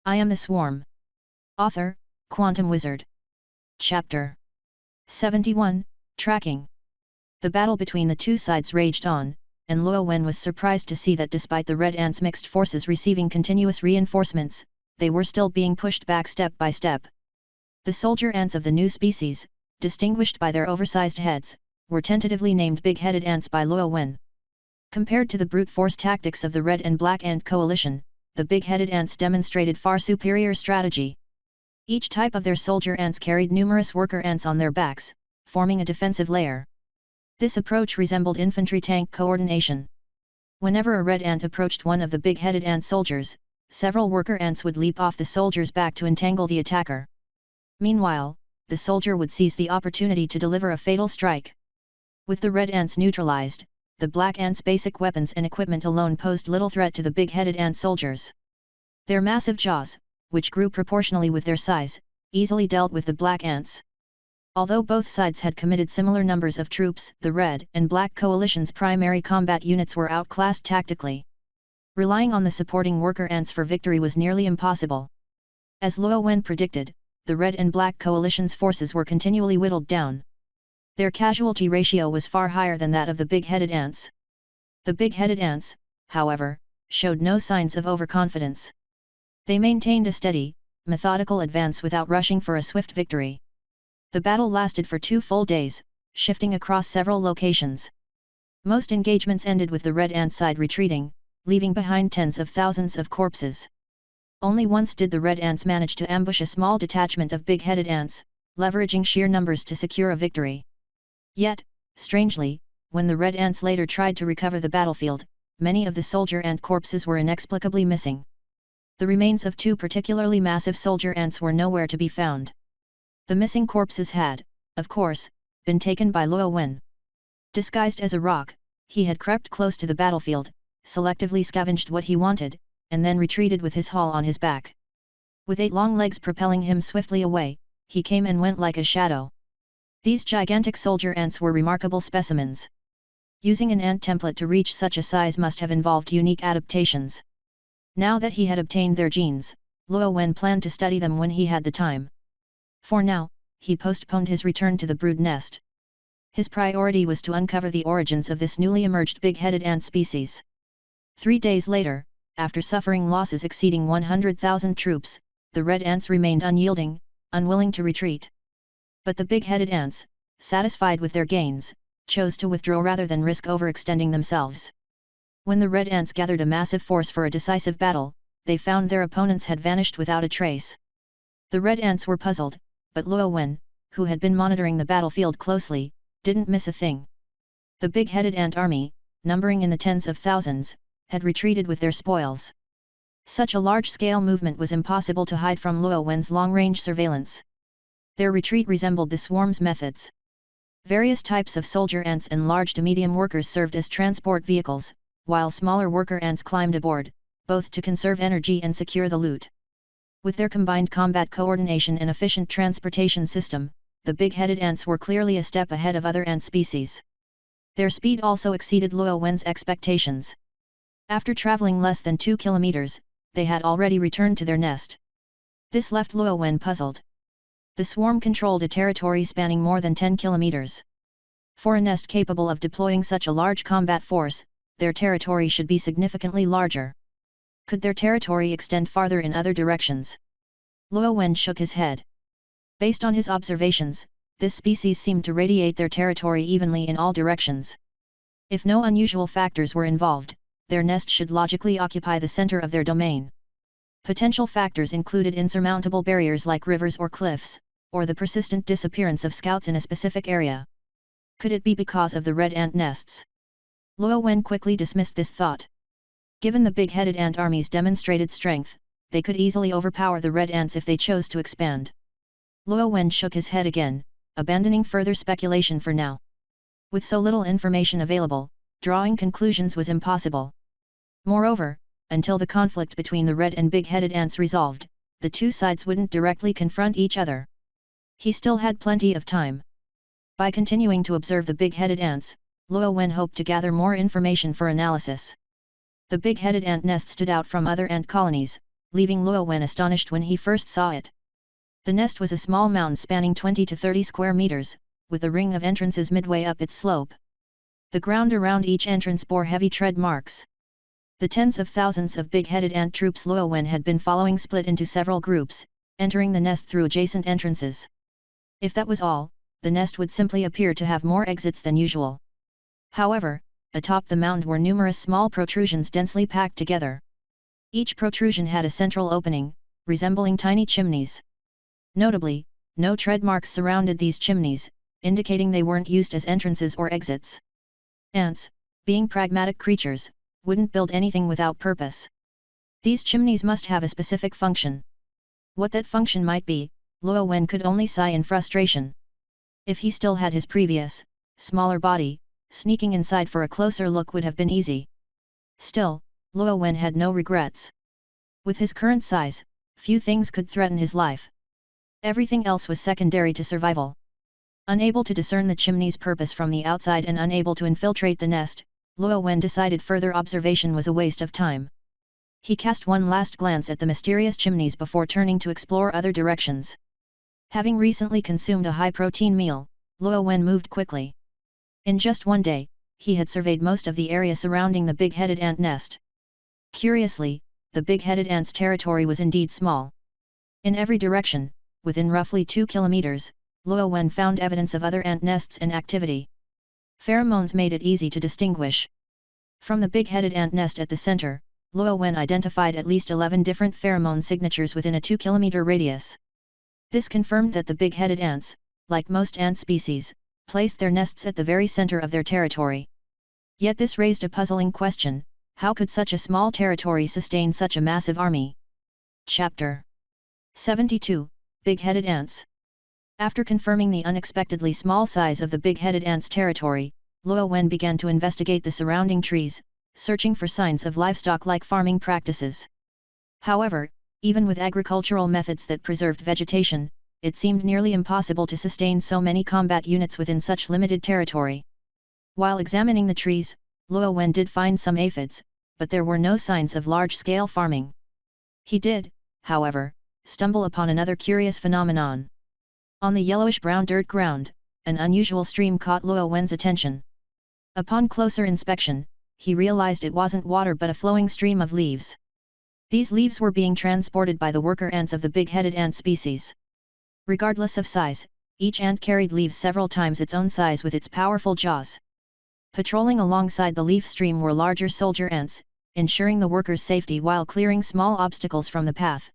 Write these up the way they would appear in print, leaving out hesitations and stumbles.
I am the Swarm. Author, Quantum Wizard. Chapter 71, Tracking. The battle between the two sides raged on, and Luo Wen was surprised to see that despite the Red Ants' mixed forces receiving continuous reinforcements, they were still being pushed back step by step. The soldier ants of the new species, distinguished by their oversized heads, were tentatively named big-headed ants by Luo Wen. Compared to the brute force tactics of the Red and Black Ant coalition, the big-headed ants demonstrated far superior strategy. Each type of their soldier ants carried numerous worker ants on their backs, forming a defensive layer. This approach resembled infantry tank coordination. Whenever a red ant approached one of the big-headed ant soldiers, several worker ants would leap off the soldier's back to entangle the attacker. Meanwhile, the soldier would seize the opportunity to deliver a fatal strike. With the red ants neutralized, the black ants' basic weapons and equipment alone posed little threat to the big-headed ant soldiers. Their massive jaws, which grew proportionally with their size, easily dealt with the black ants. Although both sides had committed similar numbers of troops, the Red and Black coalition's primary combat units were outclassed tactically. Relying on the supporting worker ants for victory was nearly impossible. As Luo Wen predicted, the Red and Black coalition's forces were continually whittled down. Their casualty ratio was far higher than that of the big-headed ants. The big-headed ants, however, showed no signs of overconfidence. They maintained a steady, methodical advance without rushing for a swift victory. The battle lasted for 2 full days, shifting across several locations. Most engagements ended with the red ant side retreating, leaving behind tens of thousands of corpses. Only once did the red ants manage to ambush a small detachment of big-headed ants, leveraging sheer numbers to secure a victory. Yet, strangely, when the red ants later tried to recover the battlefield, many of the soldier ant corpses were inexplicably missing. The remains of 2 particularly massive soldier ants were nowhere to be found. The missing corpses had, of course, been taken by Luo Wen. Disguised as a rock, he had crept close to the battlefield, selectively scavenged what he wanted, and then retreated with his haul on his back. With 8 long legs propelling him swiftly away, he came and went like a shadow. These gigantic soldier ants were remarkable specimens. Using an ant template to reach such a size must have involved unique adaptations. Now that he had obtained their genes, Luo Wen planned to study them when he had the time. For now, he postponed his return to the brood nest. His priority was to uncover the origins of this newly emerged big-headed ant species. 3 days later, after suffering losses exceeding 100,000 troops, the red ants remained unyielding, unwilling to retreat. But the big-headed ants, satisfied with their gains, chose to withdraw rather than risk overextending themselves. When the red ants gathered a massive force for a decisive battle, they found their opponents had vanished without a trace. The red ants were puzzled, but Luo Wen, who had been monitoring the battlefield closely, didn't miss a thing. The big-headed ant army, numbering in the tens of thousands, had retreated with their spoils. Such a large-scale movement was impossible to hide from Luo Wen's long-range surveillance. Their retreat resembled the swarm's methods. Various types of soldier ants and large to medium workers served as transport vehicles, while smaller worker ants climbed aboard, both to conserve energy and secure the loot. With their combined combat coordination and efficient transportation system, the big-headed ants were clearly a step ahead of other ant species. Their speed also exceeded Luo Wen's expectations. After traveling less than 2 kilometers, they had already returned to their nest. This left Luo Wen puzzled. The swarm controlled a territory spanning more than 10 kilometers. For a nest capable of deploying such a large combat force, their territory should be significantly larger. Could their territory extend farther in other directions? Luo Wen shook his head. Based on his observations, this species seemed to radiate their territory evenly in all directions. If no unusual factors were involved, their nest should logically occupy the center of their domain. Potential factors included insurmountable barriers like rivers or cliffs, or the persistent disappearance of scouts in a specific area. Could it be because of the red ant nests? Luo Wen quickly dismissed this thought. Given the big-headed ant army's demonstrated strength, they could easily overpower the red ants if they chose to expand. Luo Wen shook his head again, abandoning further speculation for now. With so little information available, drawing conclusions was impossible. Moreover, until the conflict between the red and big-headed ants resolved, the two sides wouldn't directly confront each other. He still had plenty of time. By continuing to observe the big-headed ants, Luo Wen hoped to gather more information for analysis. The big-headed ant nest stood out from other ant colonies, leaving Luo Wen astonished when he first saw it. The nest was a small mound spanning 20 to 30 square meters, with a ring of entrances midway up its slope. The ground around each entrance bore heavy tread marks. The tens of thousands of big-headed ant troops Luo Wen had been following split into several groups, entering the nest through adjacent entrances. If that was all, the nest would simply appear to have more exits than usual. However, atop the mound were numerous small protrusions densely packed together. Each protrusion had a central opening, resembling tiny chimneys. Notably, no tread marks surrounded these chimneys, indicating they weren't used as entrances or exits. Ants, being pragmatic creatures, wouldn't build anything without purpose. These chimneys must have a specific function. What that function might be, Luo Wen could only sigh in frustration. If he still had his previous, smaller body, sneaking inside for a closer look would have been easy. Still, Luo Wen had no regrets. With his current size, few things could threaten his life. Everything else was secondary to survival. Unable to discern the chimney's purpose from the outside and unable to infiltrate the nest, Luo Wen decided further observation was a waste of time. He cast one last glance at the mysterious chimneys before turning to explore other directions. Having recently consumed a high-protein meal, Luo Wen moved quickly. In just one day, he had surveyed most of the area surrounding the big-headed ant nest. Curiously, the big-headed ant's territory was indeed small. In every direction, within roughly 2 kilometers, Luo Wen found evidence of other ant nests and activity. Pheromones made it easy to distinguish. From the big-headed ant nest at the center, Luo Wen identified at least 11 different pheromone signatures within a 2-kilometer radius. This confirmed that the big-headed ants, like most ant species, placed their nests at the very center of their territory. Yet this raised a puzzling question: how could such a small territory sustain such a massive army? Chapter 72 Big-headed ants. After confirming the unexpectedly small size of the big-headed ant's territory, Luo Wen began to investigate the surrounding trees, searching for signs of livestock-like farming practices. However, even with agricultural methods that preserved vegetation, it seemed nearly impossible to sustain so many combat units within such limited territory. While examining the trees, Luo Wen did find some aphids, but there were no signs of large-scale farming. He did, however, stumble upon another curious phenomenon. On the yellowish-brown dirt ground, an unusual stream caught Luo Wen's attention. Upon closer inspection, he realized it wasn't water but a flowing stream of leaves. These leaves were being transported by the worker ants of the big-headed ant species. Regardless of size, each ant carried leaves several times its own size with its powerful jaws. Patrolling alongside the leaf stream were larger soldier ants, ensuring the workers' safety while clearing small obstacles from the path.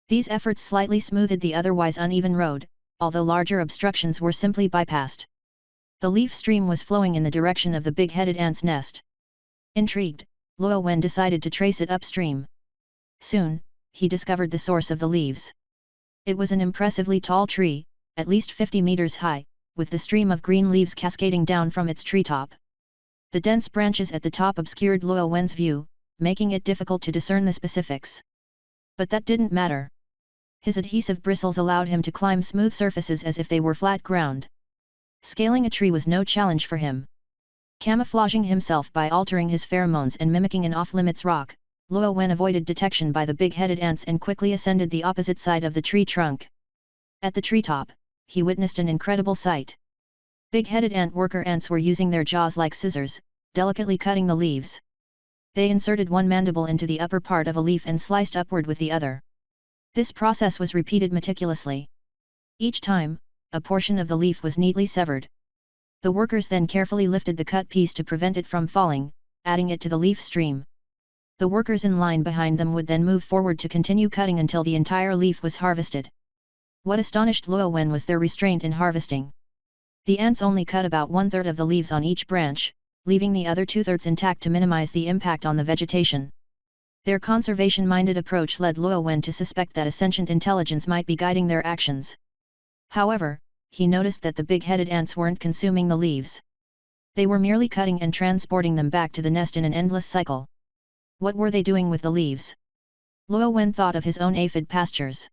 These efforts slightly smoothed the otherwise uneven road, although larger obstructions were simply bypassed. The leaf stream was flowing in the direction of the big-headed ant's nest. Intrigued, Luo Wen decided to trace it upstream. Soon, he discovered the source of the leaves. It was an impressively tall tree, at least 50 meters high, with the stream of green leaves cascading down from its treetop. The dense branches at the top obscured Luo Wen's view, making it difficult to discern the specifics. But that didn't matter. His adhesive bristles allowed him to climb smooth surfaces as if they were flat ground. Scaling a tree was no challenge for him. Camouflaging himself by altering his pheromones and mimicking an off-limits rock, Luo Wen avoided detection by the big-headed ants and quickly ascended the opposite side of the tree trunk. At the treetop, he witnessed an incredible sight. Big-headed ant worker ants were using their jaws like scissors, delicately cutting the leaves. They inserted one mandible into the upper part of a leaf and sliced upward with the other. This process was repeated meticulously. Each time, a portion of the leaf was neatly severed. The workers then carefully lifted the cut piece to prevent it from falling, adding it to the leaf stream. The workers in line behind them would then move forward to continue cutting until the entire leaf was harvested. What astonished Luo Wen was their restraint in harvesting. The ants only cut about 1/3 of the leaves on each branch, leaving the other 2/3 intact to minimize the impact on the vegetation. Their conservation-minded approach led Luo Wen to suspect that a sentient intelligence might be guiding their actions. However, he noticed that the big-headed ants weren't consuming the leaves. They were merely cutting and transporting them back to the nest in an endless cycle. What were they doing with the leaves? Luo Wen thought of his own aphid pastures.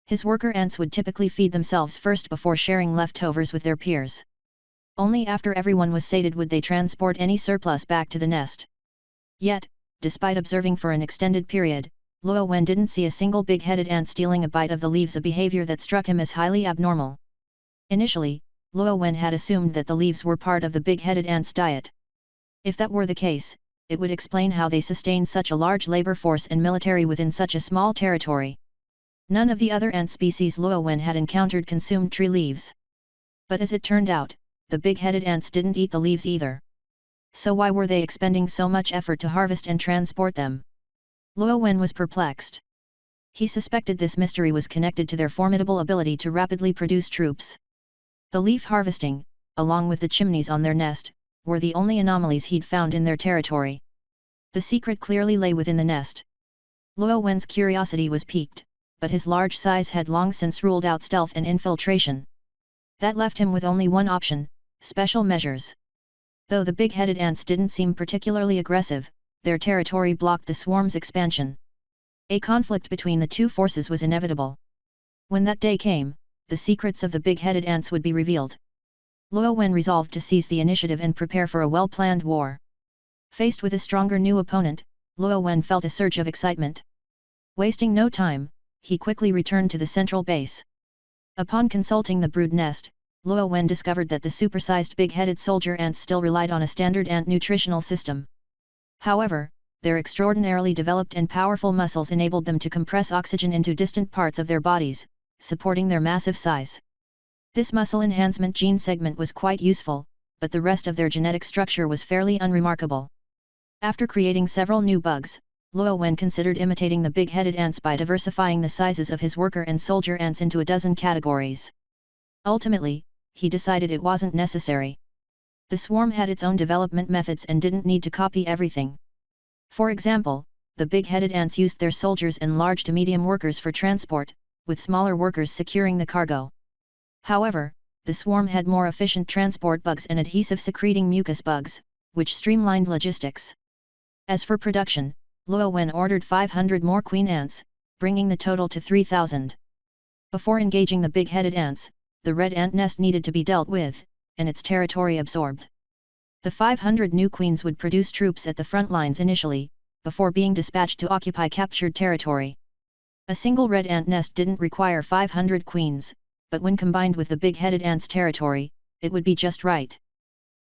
His worker ants would typically feed themselves first before sharing leftovers with their peers. Only after everyone was sated would they transport any surplus back to the nest. Yet, despite observing for an extended period, Luo Wen didn't see a single big-headed ant stealing a bite of the leaves, a behavior that struck him as highly abnormal. Initially, Luo Wen had assumed that the leaves were part of the big-headed ant's diet. If that were the case, it would explain how they sustained such a large labor force and military within such a small territory. None of the other ant species Luo Wen had encountered consumed tree leaves. But as it turned out, the big-headed ants didn't eat the leaves either. So why were they expending so much effort to harvest and transport them? Luo Wen was perplexed. He suspected this mystery was connected to their formidable ability to rapidly produce troops. The leaf harvesting, along with the chimneys on their nest, were the only anomalies he'd found in their territory. The secret clearly lay within the nest. Luo Wen's curiosity was piqued, but his large size had long since ruled out stealth and infiltration. That left him with only one option: special measures. Though the big-headed ants didn't seem particularly aggressive, their territory blocked the swarm's expansion. A conflict between the two forces was inevitable. When that day came, the secrets of the big-headed ants would be revealed. Luo Wen resolved to seize the initiative and prepare for a well-planned war. Faced with a stronger new opponent, Luo Wen felt a surge of excitement. Wasting no time, he quickly returned to the central base. Upon consulting the brood nest, Luo Wen discovered that the supersized big-headed soldier ants still relied on a standard ant nutritional system. However, their extraordinarily developed and powerful muscles enabled them to compress oxygen into distant parts of their bodies, supporting their massive size. This muscle enhancement gene segment was quite useful, but the rest of their genetic structure was fairly unremarkable. After creating several new bugs, Luo Wen considered imitating the big-headed ants by diversifying the sizes of his worker and soldier ants into a dozen categories. Ultimately, he decided it wasn't necessary. The swarm had its own development methods and didn't need to copy everything. For example, the big-headed ants used their soldiers and large to medium workers for transport, with smaller workers securing the cargo. However, the swarm had more efficient transport bugs and adhesive-secreting mucus bugs, which streamlined logistics. As for production, Luo Wen ordered 500 more queen ants, bringing the total to 3,000. Before engaging the big-headed ants, the red ant nest needed to be dealt with, and its territory absorbed. The 500 new queens would produce troops at the front lines initially, before being dispatched to occupy captured territory. A single red ant nest didn't require 500 queens, but when combined with the big-headed ant's territory, it would be just right.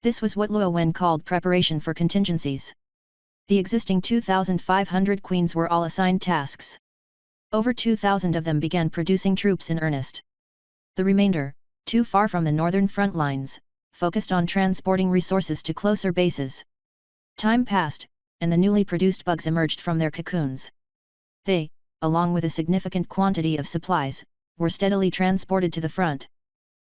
This was what Luo Wen called preparation for contingencies. The existing 2,500 queens were all assigned tasks. Over 2,000 of them began producing troops in earnest. The remainder, too far from the northern front lines, focused on transporting resources to closer bases. Time passed, and the newly produced bugs emerged from their cocoons. They, along with a significant quantity of supplies, were steadily transported to the front.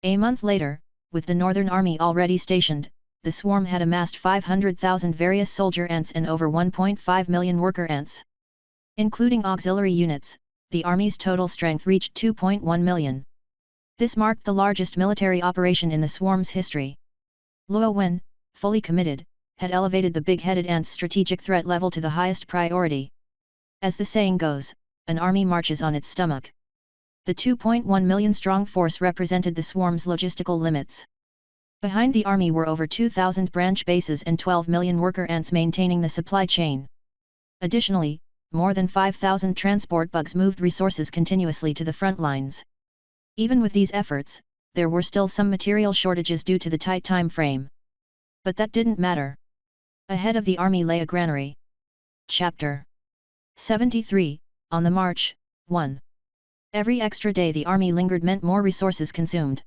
A month later, with the Northern Army already stationed, the swarm had amassed 500,000 various soldier ants and over 1.5 million worker ants. Including auxiliary units, the army's total strength reached 2.1 million. This marked the largest military operation in the swarm's history. Luo Wen, fully committed, had elevated the big-headed ant's strategic threat level to the highest priority. As the saying goes, an army marches on its stomach. The 2.1 million strong force represented the swarm's logistical limits. Behind the army were over 2,000 branch bases and 12 million worker ants maintaining the supply chain. Additionally, more than 5,000 transport bugs moved resources continuously to the front lines. Even with these efforts, there were still some material shortages due to the tight time frame. But that didn't matter. Ahead of the army lay a granary. Chapter 73, On the March, 1. Every extra day the army lingered meant more resources consumed.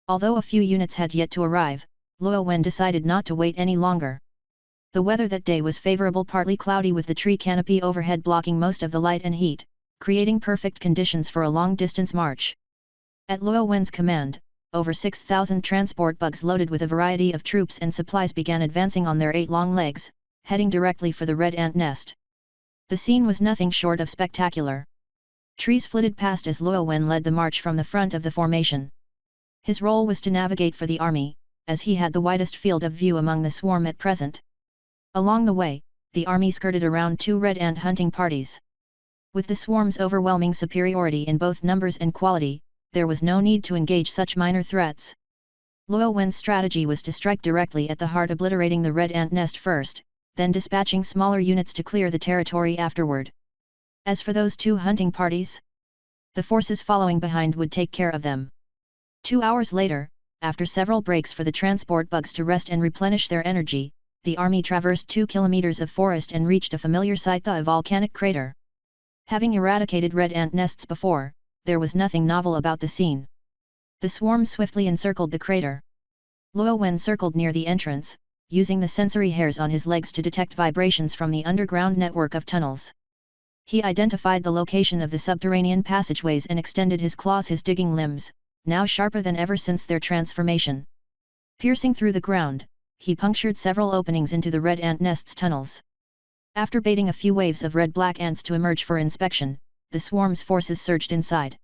Although a few units had yet to arrive, Luo Wen decided not to wait any longer. The weather that day was favorable, partly cloudy with the tree canopy overhead blocking most of the light and heat, creating perfect conditions for a long-distance march. At Luo Wen's command, over 6,000 transport bugs loaded with a variety of troops and supplies began advancing on their 8 long legs, heading directly for the red ant nest. The scene was nothing short of spectacular. Trees flitted past as Luo Wen led the march from the front of the formation. His role was to navigate for the army, as he had the widest field of view among the swarm at present. Along the way, the army skirted around 2 red ant hunting parties. With the swarm's overwhelming superiority in both numbers and quality, there was no need to engage such minor threats. Luo Wen's strategy was to strike directly at the heart, obliterating the red ant nest first, then dispatching smaller units to clear the territory afterward. As for those 2 hunting parties, the forces following behind would take care of them. 2 hours later, after several breaks for the transport bugs to rest and replenish their energy, the army traversed 2 kilometers of forest and reached a familiar sight, the volcanic crater. Having eradicated red ant nests before, there was nothing novel about the scene. The swarm swiftly encircled the crater. Luo Wen circled near the entrance, using the sensory hairs on his legs to detect vibrations from the underground network of tunnels. He identified the location of the subterranean passageways and extended his claws, his digging limbs, now sharper than ever since their transformation. Piercing through the ground, he punctured several openings into the red ant nest's tunnels. After baiting a few waves of red-black ants to emerge for inspection, the swarm's forces surged inside.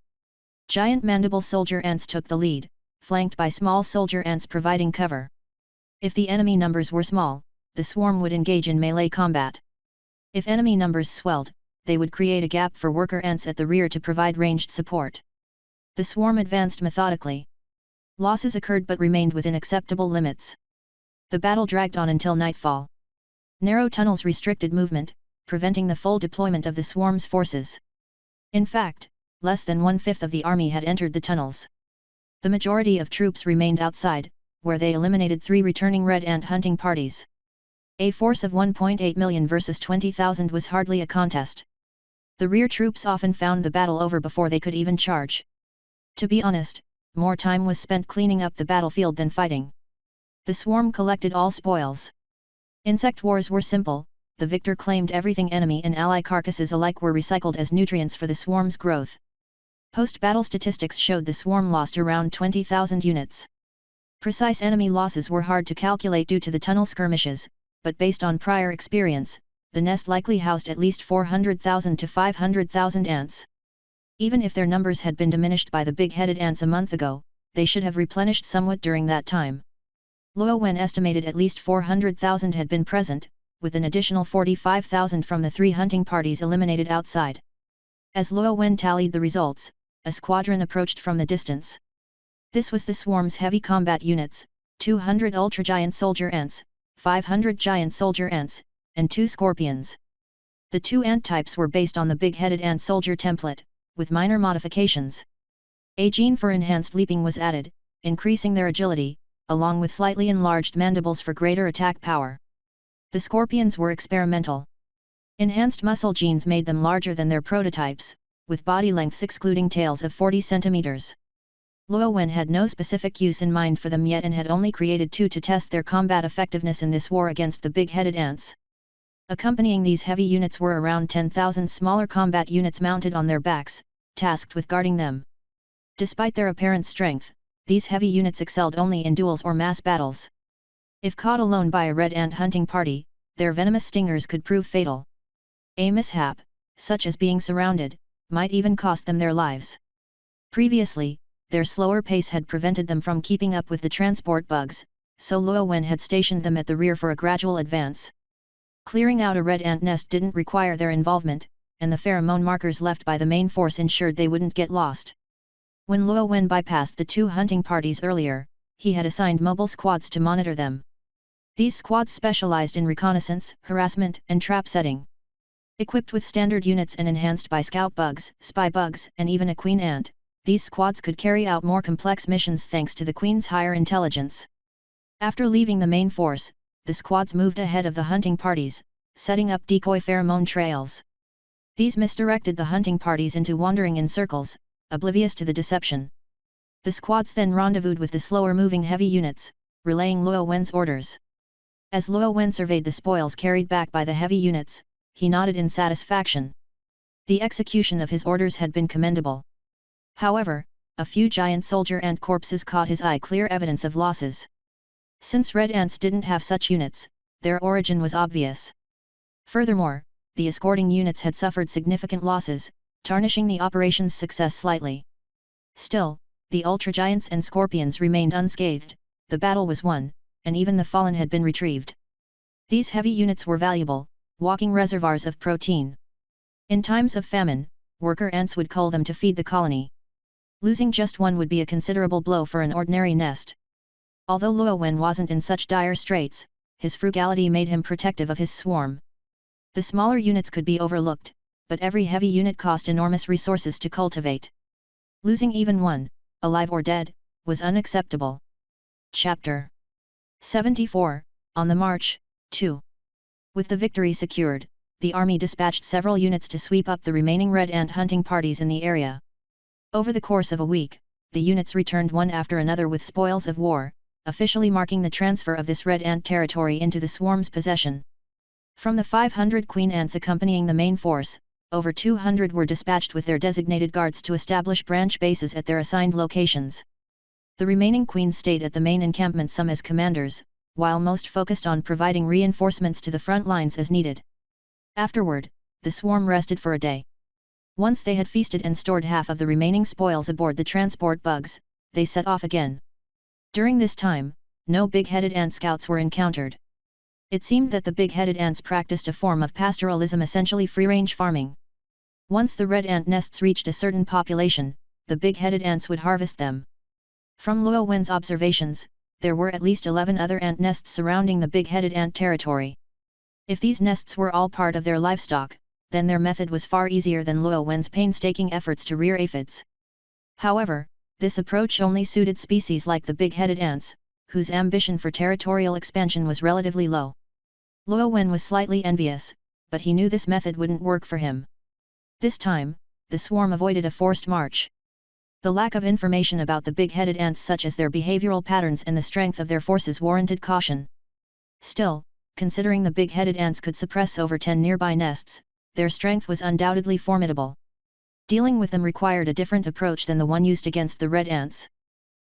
Giant mandible soldier ants took the lead, flanked by small soldier ants providing cover. If the enemy numbers were small, the swarm would engage in melee combat. If enemy numbers swelled, they would create a gap for worker ants at the rear to provide ranged support. The swarm advanced methodically. Losses occurred but remained within acceptable limits. The battle dragged on until nightfall. Narrow tunnels restricted movement, preventing the full deployment of the swarm's forces. In fact, less than 1/5 of the army had entered the tunnels. The majority of troops remained outside, where they eliminated 3 returning red ant hunting parties. A force of 1.8 million versus 20,000 was hardly a contest. The rear troops often found the battle over before they could even charge. To be honest, more time was spent cleaning up the battlefield than fighting. The swarm collected all spoils. Insect wars were simple, the victor claimed everything. Enemy and ally carcasses alike were recycled as nutrients for the swarm's growth. Post-battle statistics showed the swarm lost around 20,000 units. Precise enemy losses were hard to calculate due to the tunnel skirmishes, but based on prior experience, the nest likely housed at least 400,000 to 500,000 ants. Even if their numbers had been diminished by the big-headed ants a month ago, they should have replenished somewhat during that time. Luo Wen estimated at least 400,000 had been present, with an additional 45,000 from the 3 hunting parties eliminated outside. As Luo Wen tallied the results, a squadron approached from the distance. This was the swarm's heavy combat units, 200 ultra-giant soldier ants, 500 giant soldier ants, and 2 scorpions. The 2 ant types were based on the big-headed ant soldier template, with minor modifications. A gene for enhanced leaping was added, increasing their agility, along with slightly enlarged mandibles for greater attack power. The scorpions were experimental. Enhanced muscle genes made them larger than their prototypes, with body lengths excluding tails of 40 centimeters. Luo Wen had no specific use in mind for them yet and had only created 2 to test their combat effectiveness in this war against the big-headed ants. Accompanying these heavy units were around 10,000 smaller combat units mounted on their backs, tasked with guarding them. Despite their apparent strength, these heavy units excelled only in duels or mass battles. If caught alone by a red ant hunting party, their venomous stingers could prove fatal. A mishap, such as being surrounded, might even cost them their lives. Previously, their slower pace had prevented them from keeping up with the transport bugs, so Luo Wen had stationed them at the rear for a gradual advance. Clearing out a red ant nest didn't require their involvement, and the pheromone markers left by the main force ensured they wouldn't get lost. When Luo Wen bypassed the 2 hunting parties earlier, he had assigned mobile squads to monitor them. These squads specialized in reconnaissance, harassment, and trap setting. Equipped with standard units and enhanced by scout bugs, spy bugs, and even a queen ant, these squads could carry out more complex missions thanks to the queen's higher intelligence. After leaving the main force, the squads moved ahead of the hunting parties, setting up decoy pheromone trails. These misdirected the hunting parties into wandering in circles, oblivious to the deception. The squads then rendezvoused with the slower-moving heavy units, relaying Luo Wen's orders. As Luo Wen surveyed the spoils carried back by the heavy units, he nodded in satisfaction. The execution of his orders had been commendable. However, a few giant soldier ant corpses caught his eye, clear evidence of losses. Since red ants didn't have such units, their origin was obvious. Furthermore, the escorting units had suffered significant losses, tarnishing the operation's success slightly. Still, the ultra-giants and scorpions remained unscathed, the battle was won, and even the fallen had been retrieved. These heavy units were valuable, walking reservoirs of protein. In times of famine, worker ants would cull them to feed the colony. Losing just one would be a considerable blow for an ordinary nest. Although Luo Wen wasn't in such dire straits, his frugality made him protective of his swarm. The smaller units could be overlooked, but every heavy unit cost enormous resources to cultivate. Losing even one, alive or dead, was unacceptable. Chapter 74, On the March, 2. With the victory secured, the army dispatched several units to sweep up the remaining red ant hunting parties in the area. Over the course of a week, the units returned one after another with spoils of war, officially marking the transfer of this red ant territory into the swarm's possession. From the 500 queen ants accompanying the main force, over 200 were dispatched with their designated guards to establish branch bases at their assigned locations. The remaining queens stayed at the main encampment, some as commanders, while most focused on providing reinforcements to the front lines as needed. Afterward, the swarm rested for a day. Once they had feasted and stored half of the remaining spoils aboard the transport bugs, they set off again. During this time, no big-headed ant scouts were encountered. It seemed that the big-headed ants practiced a form of pastoralism, essentially free-range farming. Once the red ant nests reached a certain population, the big-headed ants would harvest them. From Luo Wen's observations, there were at least 11 other ant nests surrounding the big-headed ant territory. If these nests were all part of their livestock, then their method was far easier than Luo Wen's painstaking efforts to rear aphids. However, this approach only suited species like the big-headed ants, whose ambition for territorial expansion was relatively low. Luo Wen was slightly envious, but he knew this method wouldn't work for him. This time, the swarm avoided a forced march. The lack of information about the big-headed ants, such as their behavioral patterns and the strength of their forces, warranted caution. Still, considering the big-headed ants could suppress over 10 nearby nests, their strength was undoubtedly formidable. Dealing with them required a different approach than the one used against the red ants.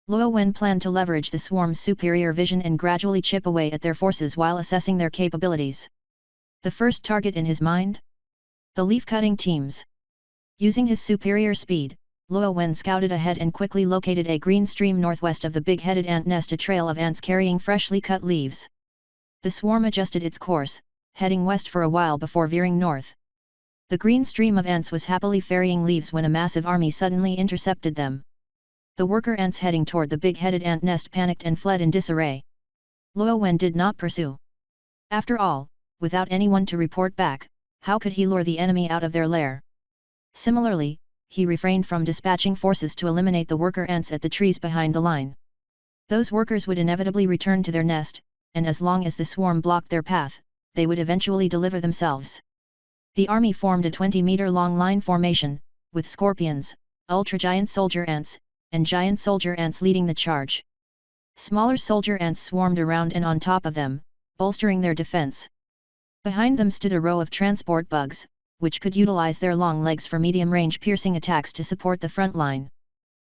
Luo Wen planned to leverage the swarm's superior vision and gradually chip away at their forces while assessing their capabilities. The first target in his mind? The leaf-cutting teams. Using his superior speed, Luo Wen scouted ahead and quickly located a green stream northwest of the big-headed ant nest, a trail of ants carrying freshly cut leaves. The swarm adjusted its course, heading west for a while before veering north. The green stream of ants was happily ferrying leaves when a massive army suddenly intercepted them. The worker ants heading toward the big-headed ant nest panicked and fled in disarray. Luo Wen did not pursue. After all, without anyone to report back, how could he lure the enemy out of their lair? Similarly, he refrained from dispatching forces to eliminate the worker ants at the trees behind the line. Those workers would inevitably return to their nest, and as long as the swarm blocked their path, they would eventually deliver themselves. The army formed a 20-meter-long line formation, with scorpions, ultra-giant soldier ants, and giant soldier ants leading the charge. Smaller soldier ants swarmed around and on top of them, bolstering their defense. Behind them stood a row of transport bugs, which could utilize their long legs for medium-range piercing attacks to support the front line.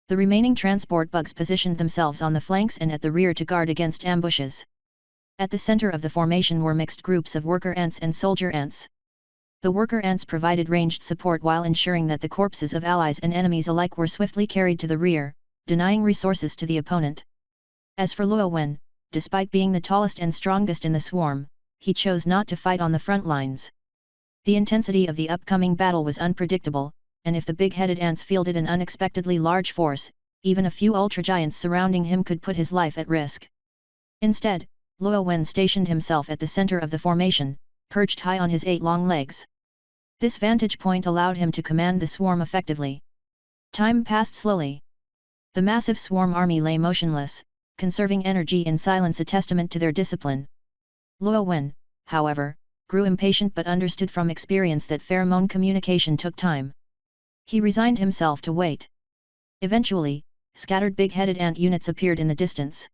The remaining transport bugs positioned themselves on the flanks and at the rear to guard against ambushes. At the center of the formation were mixed groups of worker ants and soldier ants. The worker ants provided ranged support while ensuring that the corpses of allies and enemies alike were swiftly carried to the rear, denying resources to the opponent. As for Luo Wen, despite being the tallest and strongest in the swarm, he chose not to fight on the front lines. The intensity of the upcoming battle was unpredictable, and if the big-headed ants fielded an unexpectedly large force, even a few ultra-giants surrounding him could put his life at risk. Instead, Luo Wen stationed himself at the center of the formation, perched high on his 8 long legs. This vantage point allowed him to command the swarm effectively. Time passed slowly. The massive swarm army lay motionless, conserving energy in silence, a testament to their discipline. Luo Wen, however, grew impatient but understood from experience that pheromone communication took time. He resigned himself to wait. Eventually, scattered big-headed ant units appeared in the distance.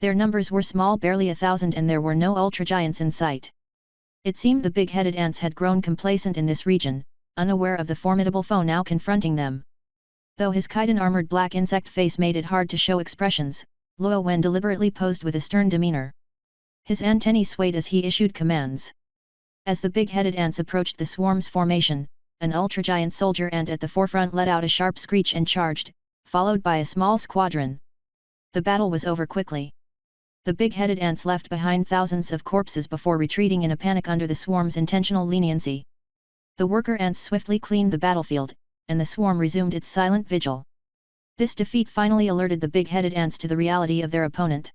Their numbers were small, barely 1,000, and there were no ultra-giants in sight. It seemed the big-headed ants had grown complacent in this region, unaware of the formidable foe now confronting them. Though his chitin-armored black insect face made it hard to show expressions, Luo Wen deliberately posed with a stern demeanor. His antennae swayed as he issued commands. As the big-headed ants approached the swarm's formation, an ultra-giant soldier ant at the forefront let out a sharp screech and charged, followed by a small squadron. The battle was over quickly. The big-headed ants left behind thousands of corpses before retreating in a panic under the swarm's intentional leniency. The worker ants swiftly cleaned the battlefield, and the swarm resumed its silent vigil. This defeat finally alerted the big-headed ants to the reality of their opponent.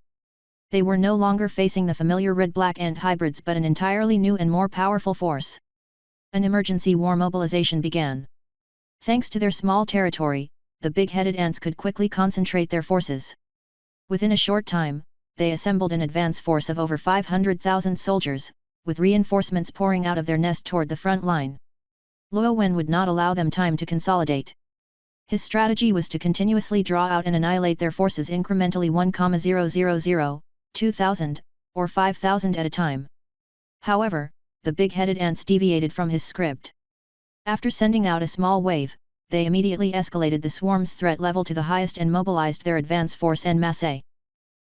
They were no longer facing the familiar red-black ant hybrids but an entirely new and more powerful force. An emergency war mobilization began. Thanks to their small territory, the big-headed ants could quickly concentrate their forces. Within a short time, they assembled an advance force of over 500,000 soldiers, with reinforcements pouring out of their nest toward the front line. Luo Wen would not allow them time to consolidate. His strategy was to continuously draw out and annihilate their forces incrementally 1,000, 2,000, or 5,000 at a time. However, the big-headed ants deviated from his script. After sending out a small wave, they immediately escalated the swarm's threat level to the highest and mobilized their advance force en masse.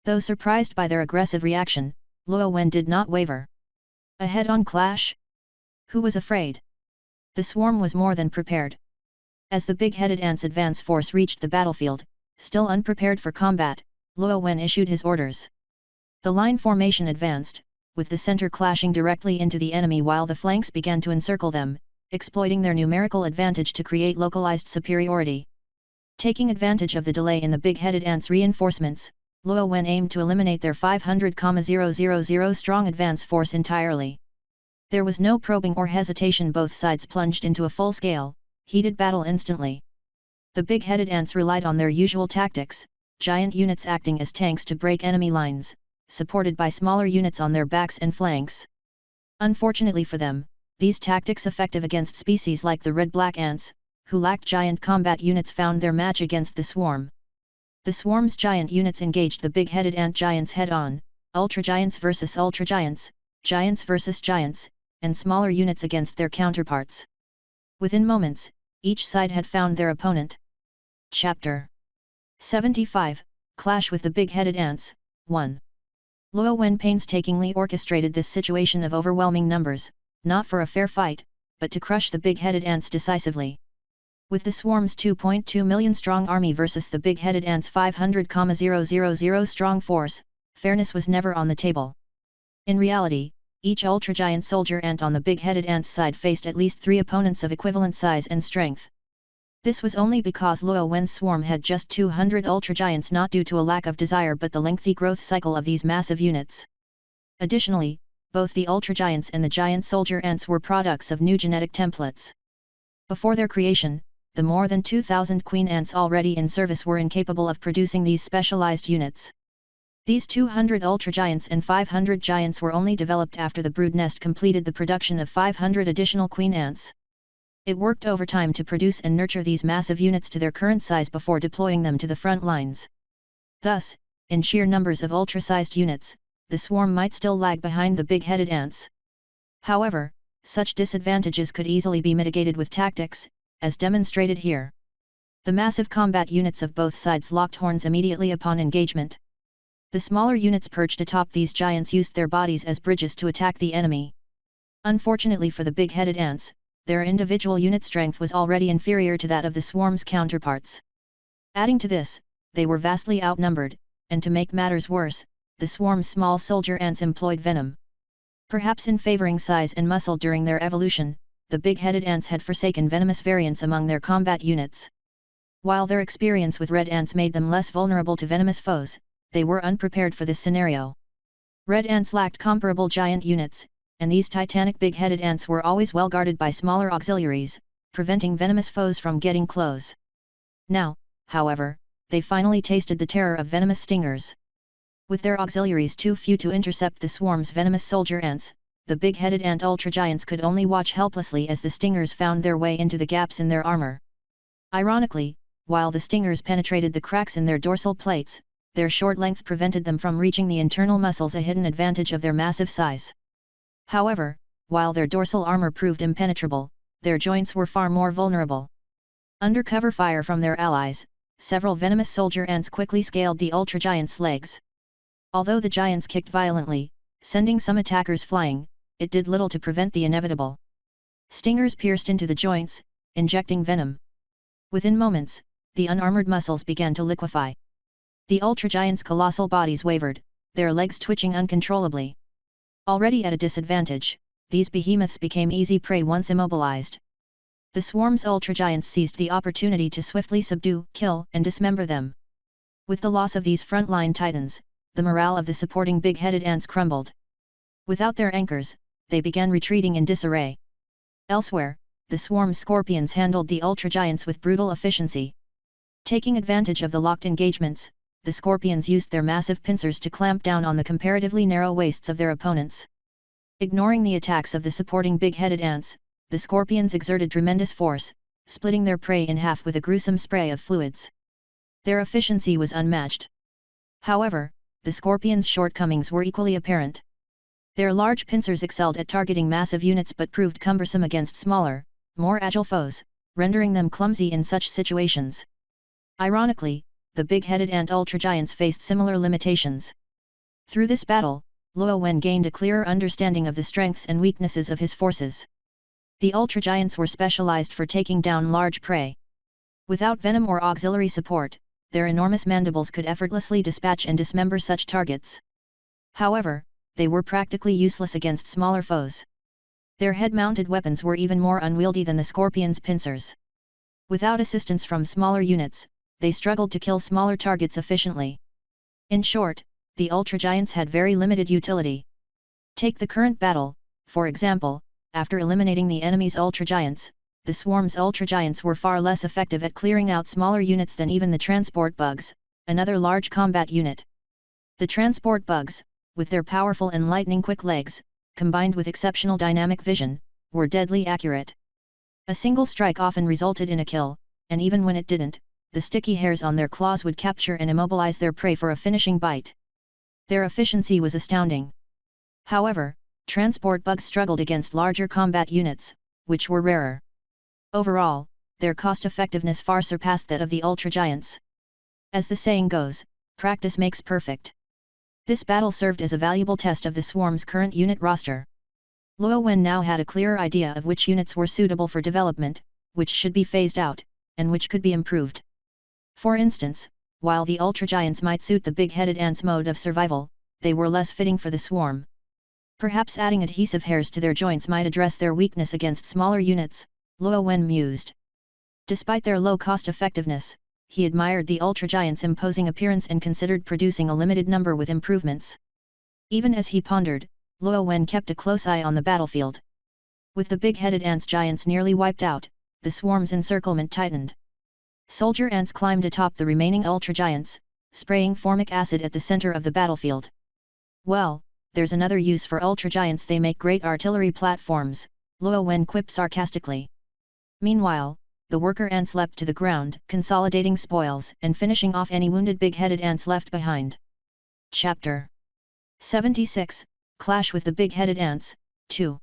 Though surprised by their aggressive reaction, Luo Wen did not waver. A head-on clash? Who was afraid? The swarm was more than prepared. As the big-headed ants' advance force reached the battlefield, still unprepared for combat, Luo Wen issued his orders. The line formation advanced, with the center clashing directly into the enemy while the flanks began to encircle them, exploiting their numerical advantage to create localized superiority. Taking advantage of the delay in the big-headed ants' reinforcements, Luo Wen aimed to eliminate their 500,000 strong advance force entirely. There was no probing or hesitation, both sides plunged into a full-scale, heated battle instantly. The big-headed ants relied on their usual tactics, giant units acting as tanks to break enemy lines, supported by smaller units on their backs and flanks. Unfortunately for them, these tactics effective against species like the red-black ants, who lacked giant combat units, found their match against the swarm. The swarm's giant units engaged the big-headed ant giants head-on, ultra-giants versus ultra-giants, giants versus giants, and smaller units against their counterparts. Within moments, each side had found their opponent. Chapter 75, Clash with the Big-Headed Ants, 1. Luo Wen painstakingly orchestrated this situation of overwhelming numbers, not for a fair fight, but to crush the big-headed ants decisively. With the swarm's 2.2 million strong army versus the big-headed ants' 500,000 strong force, fairness was never on the table. In reality, each ultra-giant soldier ant on the big-headed ants' side faced at least 3 opponents of equivalent size and strength. This was only because Luo Wen's swarm had just 200 ultra-giants, not due to a lack of desire but the lengthy growth cycle of these massive units. Additionally, both the ultra-giants and the giant soldier ants were products of new genetic templates. Before their creation, the more than 2,000 queen ants already in service were incapable of producing these specialized units. These 200 ultra-giants and 500 giants were only developed after the brood nest completed the production of 500 additional queen ants. It worked overtime to produce and nurture these massive units to their current size before deploying them to the front lines. Thus, in sheer numbers of ultra-sized units, the swarm might still lag behind the big-headed ants. However, such disadvantages could easily be mitigated with tactics, as demonstrated here. The massive combat units of both sides locked horns immediately upon engagement. The smaller units perched atop these giants used their bodies as bridges to attack the enemy. Unfortunately for the big-headed ants, their individual unit strength was already inferior to that of the swarm's counterparts. Adding to this, they were vastly outnumbered, and to make matters worse, the swarm's small soldier ants employed venom. Perhaps in favoring size and muscle during their evolution, the big-headed ants had forsaken venomous variants among their combat units. While their experience with red ants made them less vulnerable to venomous foes, they were unprepared for this scenario. Red ants lacked comparable giant units, and these titanic big-headed ants were always well guarded by smaller auxiliaries, preventing venomous foes from getting close. Now, however, they finally tasted the terror of venomous stingers. With their auxiliaries too few to intercept the swarm's venomous soldier ants, the big-headed ant ultra-giants could only watch helplessly as the stingers found their way into the gaps in their armor. Ironically, while the stingers penetrated the cracks in their dorsal plates, their short length prevented them from reaching the internal muscles, a hidden advantage of their massive size. However, while their dorsal armor proved impenetrable, their joints were far more vulnerable. Under cover fire from their allies, several venomous soldier ants quickly scaled the ultra-giants' legs. Although the giants kicked violently, sending some attackers flying, it did little to prevent the inevitable. Stingers pierced into the joints, injecting venom. Within moments, the unarmored muscles began to liquefy. The ultra-giants' colossal bodies wavered, their legs twitching uncontrollably. Already at a disadvantage, these behemoths became easy prey once immobilized. The swarm's ultra-giants seized the opportunity to swiftly subdue, kill, and dismember them. With the loss of these frontline titans, the morale of the supporting big-headed ants crumbled. Without their anchors, they began retreating in disarray. Elsewhere, the swarm's scorpions handled the ultragiants with brutal efficiency. Taking advantage of the locked engagements, the scorpions used their massive pincers to clamp down on the comparatively narrow waists of their opponents. Ignoring the attacks of the supporting big-headed ants, the scorpions exerted tremendous force, splitting their prey in half with a gruesome spray of fluids. Their efficiency was unmatched. However, the scorpions' shortcomings were equally apparent. Their large pincers excelled at targeting massive units but proved cumbersome against smaller, more agile foes, rendering them clumsy in such situations. Ironically, the big-headed ant ultragiants faced similar limitations. Through this battle, Luo Wen gained a clearer understanding of the strengths and weaknesses of his forces. The ultragiants were specialized for taking down large prey. Without venom or auxiliary support, their enormous mandibles could effortlessly dispatch and dismember such targets. However, they were practically useless against smaller foes. Their head-mounted weapons were even more unwieldy than the scorpion's pincers. Without assistance from smaller units, they struggled to kill smaller targets efficiently. In short, the ultragiants had very limited utility. Take the current battle, for example. After eliminating the enemy's ultragiants, the swarm's ultragiants were far less effective at clearing out smaller units than even the transport bugs, another large combat unit. The transport bugs, with their powerful and lightning-quick legs, combined with exceptional dynamic vision, were deadly accurate. A single strike often resulted in a kill, and even when it didn't, the sticky hairs on their claws would capture and immobilize their prey for a finishing bite. Their efficiency was astounding. However, transport bugs struggled against larger combat units, which were rarer. Overall, their cost-effectiveness far surpassed that of the ultragiants. As the saying goes, practice makes perfect. This battle served as a valuable test of the swarm's current unit roster. Luo Wen now had a clearer idea of which units were suitable for development, which should be phased out, and which could be improved. For instance, while the ultragiants might suit the big-headed ants' mode of survival, they were less fitting for the swarm. Perhaps adding adhesive hairs to their joints might address their weakness against smaller units, Luo Wen mused. Despite their low cost-effectiveness, he admired the ultragiants' imposing appearance and considered producing a limited number with improvements. Even as he pondered, Luo Wen kept a close eye on the battlefield. With the big-headed ants' giants nearly wiped out, the swarm's encirclement tightened. Soldier ants climbed atop the remaining ultragiants, spraying formic acid at the center of the battlefield. Well, there's another use for ultragiants. They make great artillery platforms, Luo Wen quipped sarcastically. Meanwhile, the worker ants leapt to the ground, consolidating spoils and finishing off any wounded big-headed ants left behind. Chapter 76, Clash with the Big-Headed Ants, 2.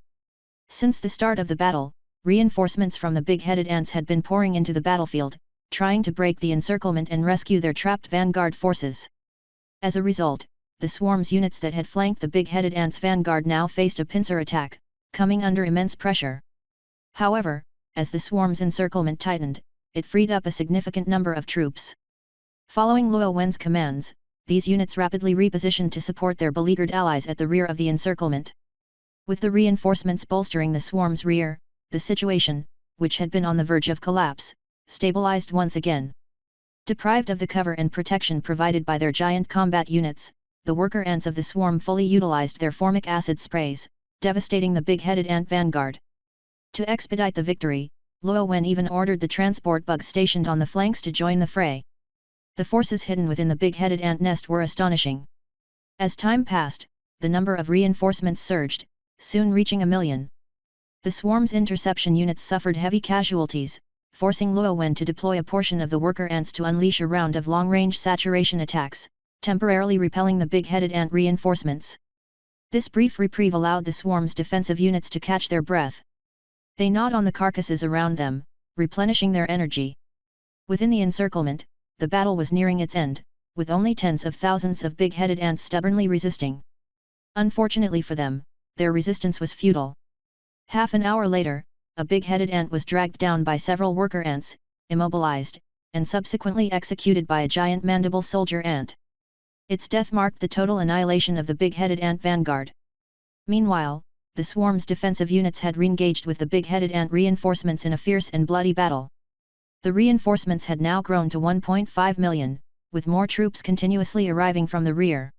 Since the start of the battle, reinforcements from the big-headed ants had been pouring into the battlefield, trying to break the encirclement and rescue their trapped vanguard forces. As a result, the swarm's units that had flanked the big-headed ants' vanguard now faced a pincer attack, coming under immense pressure. However, as the swarm's encirclement tightened, it freed up a significant number of troops. Following Luo Wen's commands, these units rapidly repositioned to support their beleaguered allies at the rear of the encirclement. With the reinforcements bolstering the swarm's rear, the situation, which had been on the verge of collapse, stabilized once again. Deprived of the cover and protection provided by their giant combat units, the worker ants of the swarm fully utilized their formic acid sprays, devastating the big-headed ant vanguard. To expedite the victory, Luo Wen even ordered the transport bugs stationed on the flanks to join the fray. The forces hidden within the big-headed ant nest were astonishing. As time passed, the number of reinforcements surged, soon reaching 1 million. The swarm's interception units suffered heavy casualties, forcing Luo Wen to deploy a portion of the worker ants to unleash a round of long-range saturation attacks, temporarily repelling the big-headed ant reinforcements. This brief reprieve allowed the swarm's defensive units to catch their breath. They gnawed on the carcasses around them, replenishing their energy. Within the encirclement, the battle was nearing its end, with only tens of thousands of big-headed ants stubbornly resisting. Unfortunately for them, their resistance was futile. Half an hour later, a big-headed ant was dragged down by several worker ants, immobilized, and subsequently executed by a giant mandible soldier ant. Its death marked the total annihilation of the big-headed ant vanguard. Meanwhile, the swarm's defensive units had re-engaged with the big-headed ant reinforcements in a fierce and bloody battle. The reinforcements had now grown to 1.5 million, with more troops continuously arriving from the rear.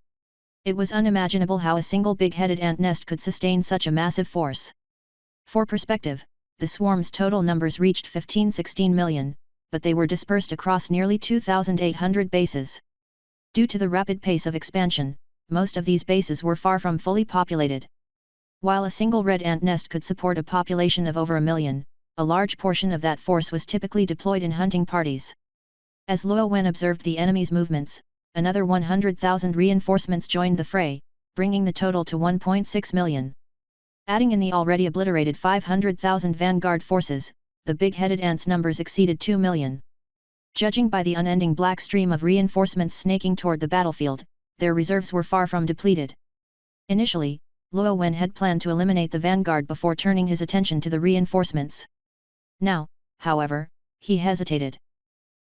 It was unimaginable how a single big-headed ant nest could sustain such a massive force. For perspective, the swarm's total numbers reached 15–16 million, but they were dispersed across nearly 2,800 bases. Due to the rapid pace of expansion, most of these bases were far from fully populated. While a single red ant nest could support a population of over 1 million, a large portion of that force was typically deployed in hunting parties. As Luo Wen observed the enemy's movements, another 100,000 reinforcements joined the fray, bringing the total to 1.6 million. Adding in the already obliterated 500,000 vanguard forces, the big-headed ants' numbers exceeded 2 million. Judging by the unending black stream of reinforcements snaking toward the battlefield, their reserves were far from depleted. Initially, Luo Wen had planned to eliminate the vanguard before turning his attention to the reinforcements. Now, however, he hesitated.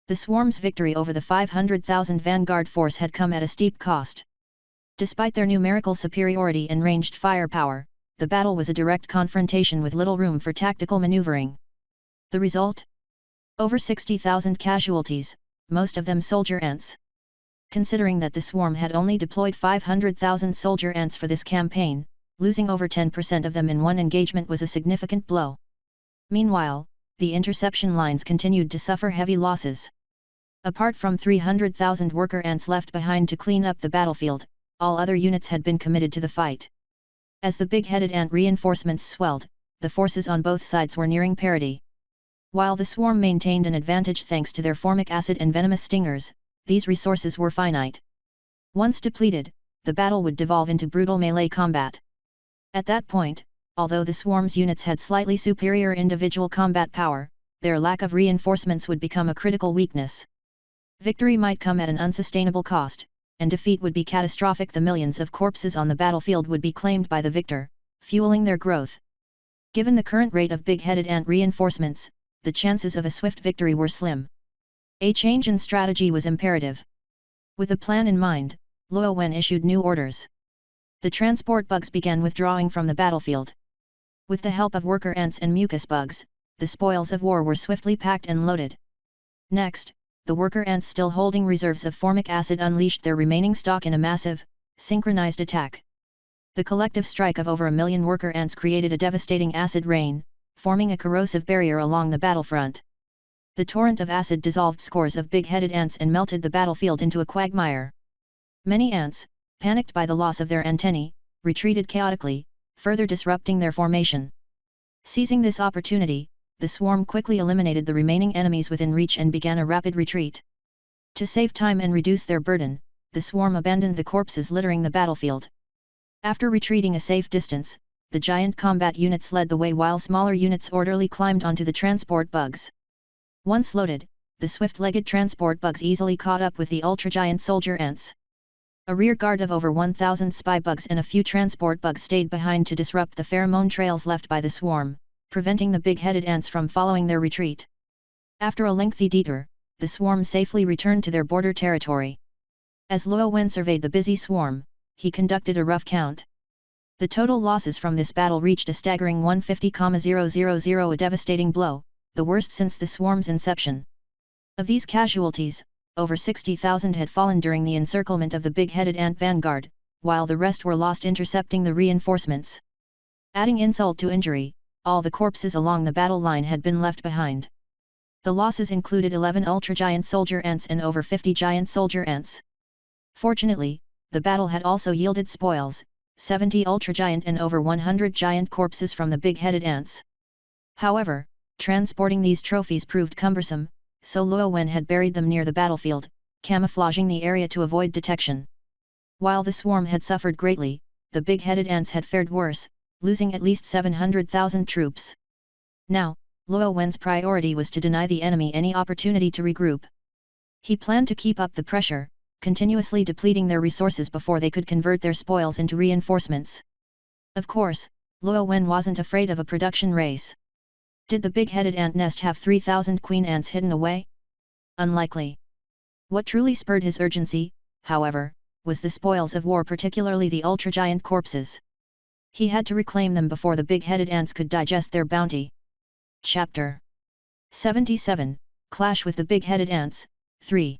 The swarm's victory over the 500,000 vanguard force had come at a steep cost. Despite their numerical superiority and ranged firepower, the battle was a direct confrontation with little room for tactical maneuvering. The result? Over 60,000 casualties, most of them soldier ants. Considering that the swarm had only deployed 500,000 soldier ants for this campaign, losing over 10% of them in one engagement was a significant blow. Meanwhile, the interception lines continued to suffer heavy losses. Apart from 300,000 worker ants left behind to clean up the battlefield, all other units had been committed to the fight. As the big-headed ant reinforcements swelled, the forces on both sides were nearing parity. While the swarm maintained an advantage thanks to their formic acid and venomous stingers, these resources were finite. Once depleted, the battle would devolve into brutal melee combat. At that point, although the swarm's units had slightly superior individual combat power, their lack of reinforcements would become a critical weakness. Victory might come at an unsustainable cost, and defeat would be catastrophic. The millions of corpses on the battlefield would be claimed by the victor, fueling their growth. Given the current rate of big-headed ant reinforcements, the chances of a swift victory were slim. A change in strategy was imperative. With a plan in mind, Luo Wen issued new orders. The transport bugs began withdrawing from the battlefield. With the help of worker ants and mucus bugs, the spoils of war were swiftly packed and loaded. Next, the worker ants still holding reserves of formic acid unleashed their remaining stock in a massive, synchronized attack. The collective strike of over 1 million worker ants created a devastating acid rain, forming a corrosive barrier along the battlefront. The torrent of acid dissolved scores of big-headed ants and melted the battlefield into a quagmire. Many ants, panicked by the loss of their antennae, retreated chaotically, further disrupting their formation. Seizing this opportunity, the swarm quickly eliminated the remaining enemies within reach and began a rapid retreat. To save time and reduce their burden, the swarm abandoned the corpses littering the battlefield. After retreating a safe distance, the giant combat units led the way while smaller units orderly climbed onto the transport bugs. Once loaded, the swift-legged transport bugs easily caught up with the ultra-giant soldier ants. A rear guard of over 1,000 spy bugs and a few transport bugs stayed behind to disrupt the pheromone trails left by the swarm, preventing the big-headed ants from following their retreat. After a lengthy detour, the swarm safely returned to their border territory. As Luo Wen surveyed the busy swarm, he conducted a rough count. The total losses from this battle reached a staggering 150,000, a devastating blow, the worst since the swarm's inception. Of these casualties, over 60,000 had fallen during the encirclement of the big-headed ant vanguard, while the rest were lost intercepting the reinforcements. Adding insult to injury, all the corpses along the battle line had been left behind. The losses included 11 ultra-giant soldier ants and over 50 giant soldier ants. Fortunately, the battle had also yielded spoils, 70 ultra-giant and over 100 giant corpses from the big-headed ants. However, transporting these trophies proved cumbersome, so Luo Wen had buried them near the battlefield, camouflaging the area to avoid detection. While the swarm had suffered greatly, the big-headed ants had fared worse, losing at least 700,000 troops. Now, Luo Wen's priority was to deny the enemy any opportunity to regroup. He planned to keep up the pressure, continuously depleting their resources before they could convert their spoils into reinforcements. Of course, Luo Wen wasn't afraid of a production race. Did the big-headed ant nest have 3,000 queen ants hidden away? Unlikely. What truly spurred his urgency, however, was the spoils of war, particularly the ultra-giant corpses. He had to reclaim them before the big-headed ants could digest their bounty. Chapter 77, Clash with the Big-Headed Ants, 3.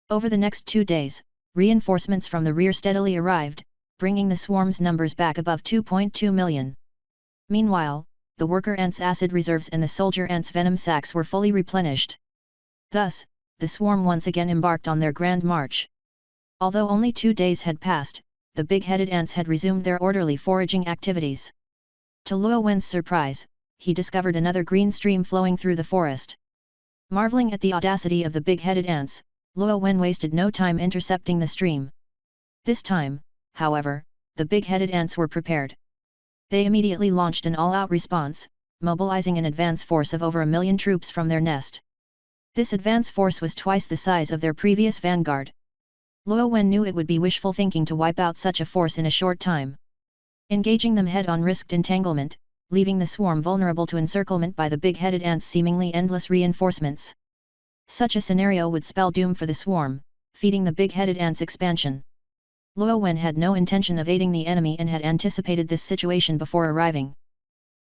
Over the next 2 days, reinforcements from the rear steadily arrived, bringing the swarm's numbers back above 2.2 million. Meanwhile, the worker ants' acid reserves and the soldier ants' venom sacs were fully replenished. Thus, the swarm once again embarked on their grand march. Although only 2 days had passed, the big-headed ants had resumed their orderly foraging activities. To Luo Wen's surprise, he discovered another green stream flowing through the forest. Marveling at the audacity of the big-headed ants, Luo Wen wasted no time intercepting the stream. This time, however, the big-headed ants were prepared. They immediately launched an all-out response, mobilizing an advance force of over 1 million troops from their nest. This advance force was twice the size of their previous vanguard. Luo Wen knew it would be wishful thinking to wipe out such a force in a short time. Engaging them head-on risked entanglement, leaving the swarm vulnerable to encirclement by the big-headed ants' seemingly endless reinforcements. Such a scenario would spell doom for the swarm, feeding the big-headed ants' expansion. Luo Wen had no intention of aiding the enemy and had anticipated this situation before arriving.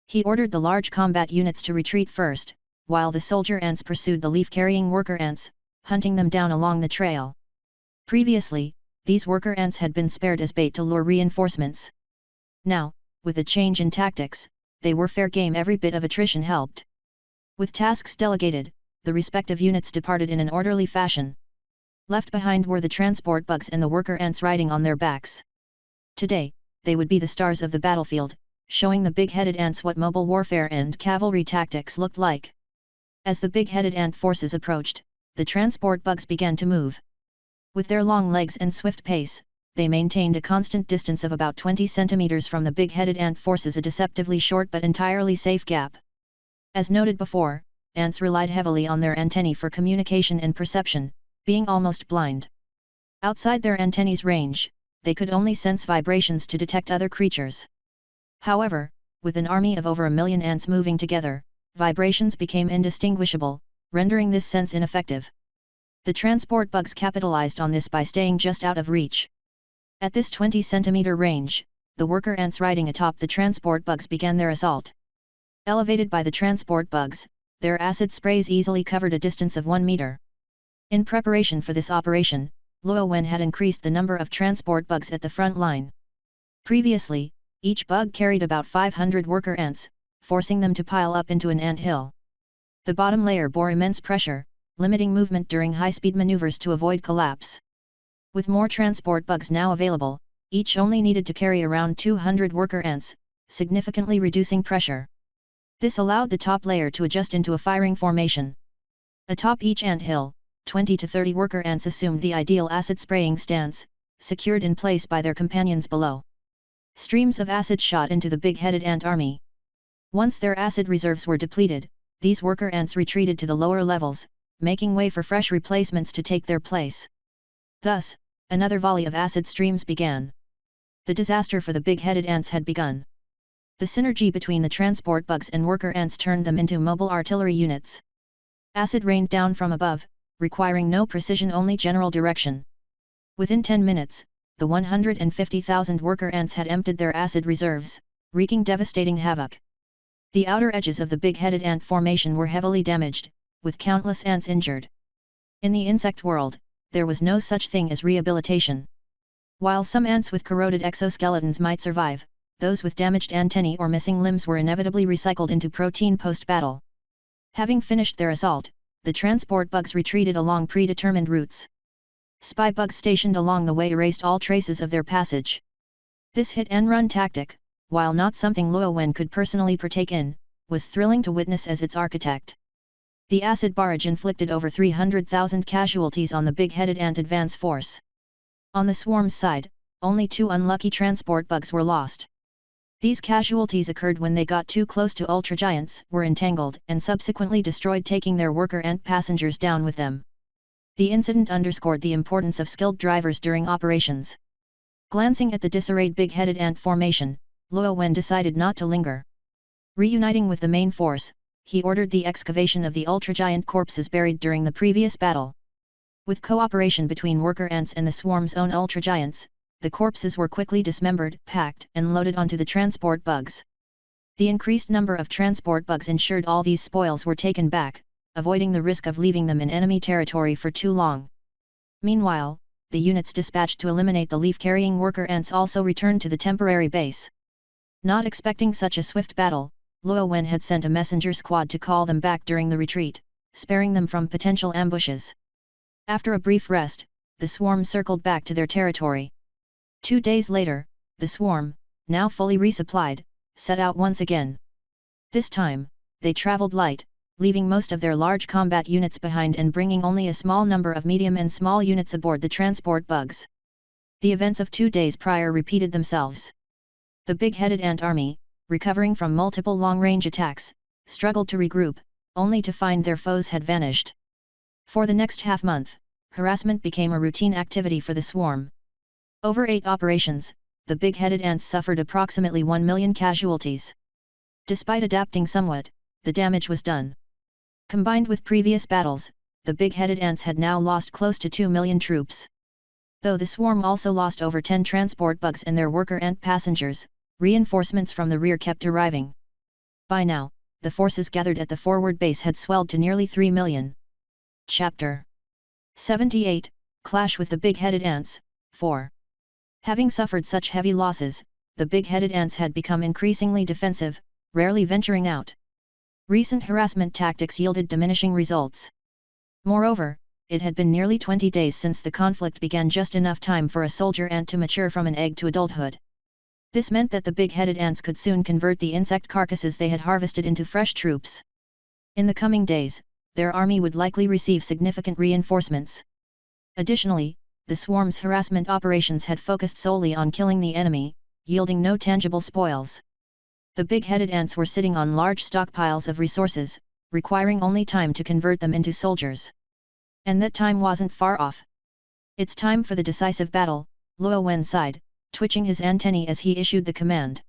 He ordered the large combat units to retreat first, while the soldier ants pursued the leaf-carrying worker ants, hunting them down along the trail. Previously, these worker ants had been spared as bait to lure reinforcements. Now, with a change in tactics, they were fair game. Every bit of attrition helped. With tasks delegated, the respective units departed in an orderly fashion. Left behind were the transport bugs and the worker ants riding on their backs. Today, they would be the stars of the battlefield, showing the big-headed ants what mobile warfare and cavalry tactics looked like. As the big-headed ant forces approached, the transport bugs began to move. With their long legs and swift pace, they maintained a constant distance of about 20 centimeters from the big-headed ant forces, a deceptively short but entirely safe gap. As noted before, ants relied heavily on their antennae for communication and perception, being almost blind. Outside their antennae's range, they could only sense vibrations to detect other creatures. However, with an army of over 1 million ants moving together, vibrations became indistinguishable, rendering this sense ineffective. The transport bugs capitalized on this by staying just out of reach. At this 20-centimeter range, the worker ants riding atop the transport bugs began their assault. Elevated by the transport bugs, their acid sprays easily covered a distance of 1 meter. In preparation for this operation, Luo Wen had increased the number of transport bugs at the front line. Previously, each bug carried about 500 worker ants, forcing them to pile up into an ant hill. The bottom layer bore immense pressure, limiting movement during high-speed maneuvers to avoid collapse. With more transport bugs now available, each only needed to carry around 200 worker ants, significantly reducing pressure. This allowed the top layer to adjust into a firing formation. Atop each ant hill, 20 to 30 worker ants assumed the ideal acid spraying stance, secured in place by their companions below. Streams of acid shot into the big-headed ant army. Once their acid reserves were depleted, these worker ants retreated to the lower levels, making way for fresh replacements to take their place. Thus, another volley of acid streams began. The disaster for the big-headed ants had begun. The synergy between the transport bugs and worker ants turned them into mobile artillery units. Acid rained down from above, requiring no precision, only general direction. Within 10 minutes, the 150,000 worker ants had emptied their acid reserves, wreaking devastating havoc. The outer edges of the big-headed ant formation were heavily damaged, with countless ants injured. In the insect world, there was no such thing as rehabilitation. While some ants with corroded exoskeletons might survive, those with damaged antennae or missing limbs were inevitably recycled into protein post-battle. Having finished their assault, the transport bugs retreated along predetermined routes. Spy bugs stationed along the way erased all traces of their passage. This hit-and-run tactic, while not something Luo Wen could personally partake in, was thrilling to witness as its architect. The acid barrage inflicted over 300,000 casualties on the big-headed ant advance force. On the swarm's side, only 2 unlucky transport bugs were lost. These casualties occurred when they got too close to ultragiants, were entangled and subsequently destroyed, taking their worker ant passengers down with them. The incident underscored the importance of skilled drivers during operations. Glancing at the disarrayed big-headed ant formation, Luo Wen decided not to linger. Reuniting with the main force, he ordered the excavation of the ultragiant corpses buried during the previous battle. With cooperation between worker ants and the swarm's own ultragiants, the corpses were quickly dismembered, packed, and loaded onto the transport bugs. The increased number of transport bugs ensured all these spoils were taken back, avoiding the risk of leaving them in enemy territory for too long. Meanwhile, the units dispatched to eliminate the leaf-carrying worker ants also returned to the temporary base. Not expecting such a swift battle, Luo Wen had sent a messenger squad to call them back during the retreat, sparing them from potential ambushes. After a brief rest, the swarm circled back to their territory. 2 days later, the swarm, now fully resupplied, set out once again. This time, they traveled light, leaving most of their large combat units behind and bringing only a small number of medium and small units aboard the transport bugs. The events of 2 days prior repeated themselves. The big-headed ant army, recovering from multiple long-range attacks, struggled to regroup, only to find their foes had vanished. For the next half-month, harassment became a routine activity for the swarm. Over 8 operations, the big-headed ants suffered approximately 1 million casualties. Despite adapting somewhat, the damage was done. Combined with previous battles, the big-headed ants had now lost close to 2 million troops. Though the swarm also lost over 10 transport bugs and their worker ant passengers, reinforcements from the rear kept arriving. By now, the forces gathered at the forward base had swelled to nearly 3 million. Chapter 78, Clash with the Big-Headed Ants, 4. Having suffered such heavy losses, the big-headed ants had become increasingly defensive, rarely venturing out. Recent harassment tactics yielded diminishing results. Moreover, it had been nearly 20 days since the conflict began, just enough time for a soldier ant to mature from an egg to adulthood. This meant that the big-headed ants could soon convert the insect carcasses they had harvested into fresh troops. In the coming days, their army would likely receive significant reinforcements. Additionally, the swarm's harassment operations had focused solely on killing the enemy, yielding no tangible spoils. The big-headed ants were sitting on large stockpiles of resources, requiring only time to convert them into soldiers. And that time wasn't far off. It's time for the decisive battle, Luo Wen sighed, twitching his antennae as he issued the command.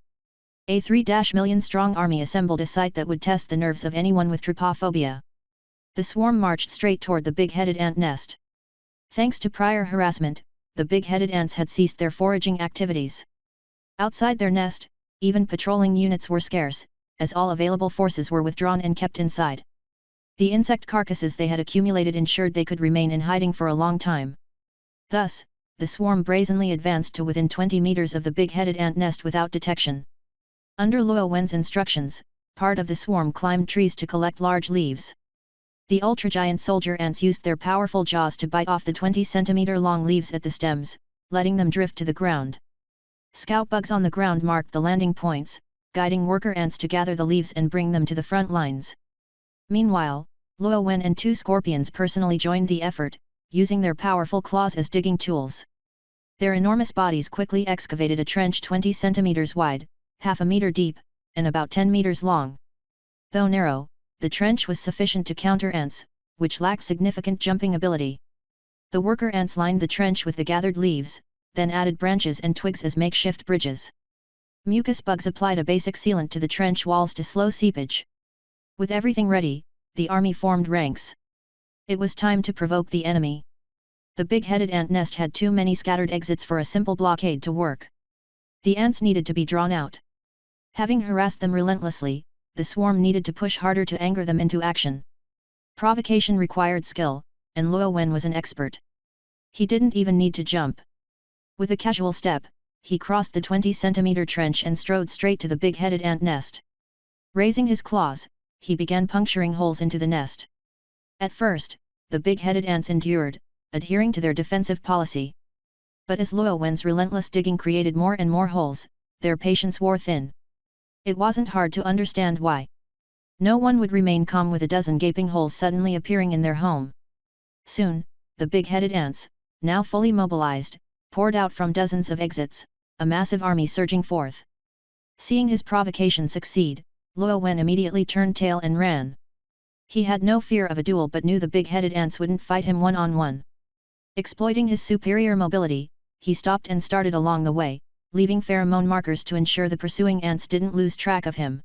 A 3-million-strong army assembled, a sight that would test the nerves of anyone with trypophobia. The swarm marched straight toward the big-headed ant nest. Thanks to prior harassment, the big-headed ants had ceased their foraging activities. Outside their nest, even patrolling units were scarce, as all available forces were withdrawn and kept inside. The insect carcasses they had accumulated ensured they could remain in hiding for a long time. Thus, the swarm brazenly advanced to within 20 meters of the big-headed ant nest without detection. Under Luo Wen's instructions, part of the swarm climbed trees to collect large leaves. The ultra-giant soldier ants used their powerful jaws to bite off the 20-centimeter-long leaves at the stems, letting them drift to the ground. Scout bugs on the ground marked the landing points, guiding worker ants to gather the leaves and bring them to the front lines. Meanwhile, Luo Wen and 2 scorpions personally joined the effort, using their powerful claws as digging tools. Their enormous bodies quickly excavated a trench 20 centimeters wide, half a meter deep, and about 10 meters long. Though narrow, the trench was sufficient to counter ants, which lacked significant jumping ability. The worker ants lined the trench with the gathered leaves, then added branches and twigs as makeshift bridges. Mucus bugs applied a basic sealant to the trench walls to slow seepage. With everything ready, the army formed ranks. It was time to provoke the enemy. The big-headed ant nest had too many scattered exits for a simple blockade to work. The ants needed to be drawn out. Having harassed them relentlessly, the swarm needed to push harder to anger them into action. Provocation required skill, and Luo Wen was an expert. He didn't even need to jump. With a casual step, he crossed the 20-centimeter trench and strode straight to the big-headed ant nest. Raising his claws, he began puncturing holes into the nest. At first, the big-headed ants endured, adhering to their defensive policy. But as Luo Wen's relentless digging created more and more holes, their patience wore thin. It wasn't hard to understand why. No one would remain calm with a dozen gaping holes suddenly appearing in their home. Soon, the big-headed ants, now fully mobilized, poured out from dozens of exits, a massive army surging forth. Seeing his provocation succeed, Luo Wen immediately turned tail and ran. He had no fear of a duel but knew the big-headed ants wouldn't fight him one-on-one. Exploiting his superior mobility, he stopped and started along the way, leaving pheromone markers to ensure the pursuing ants didn't lose track of him.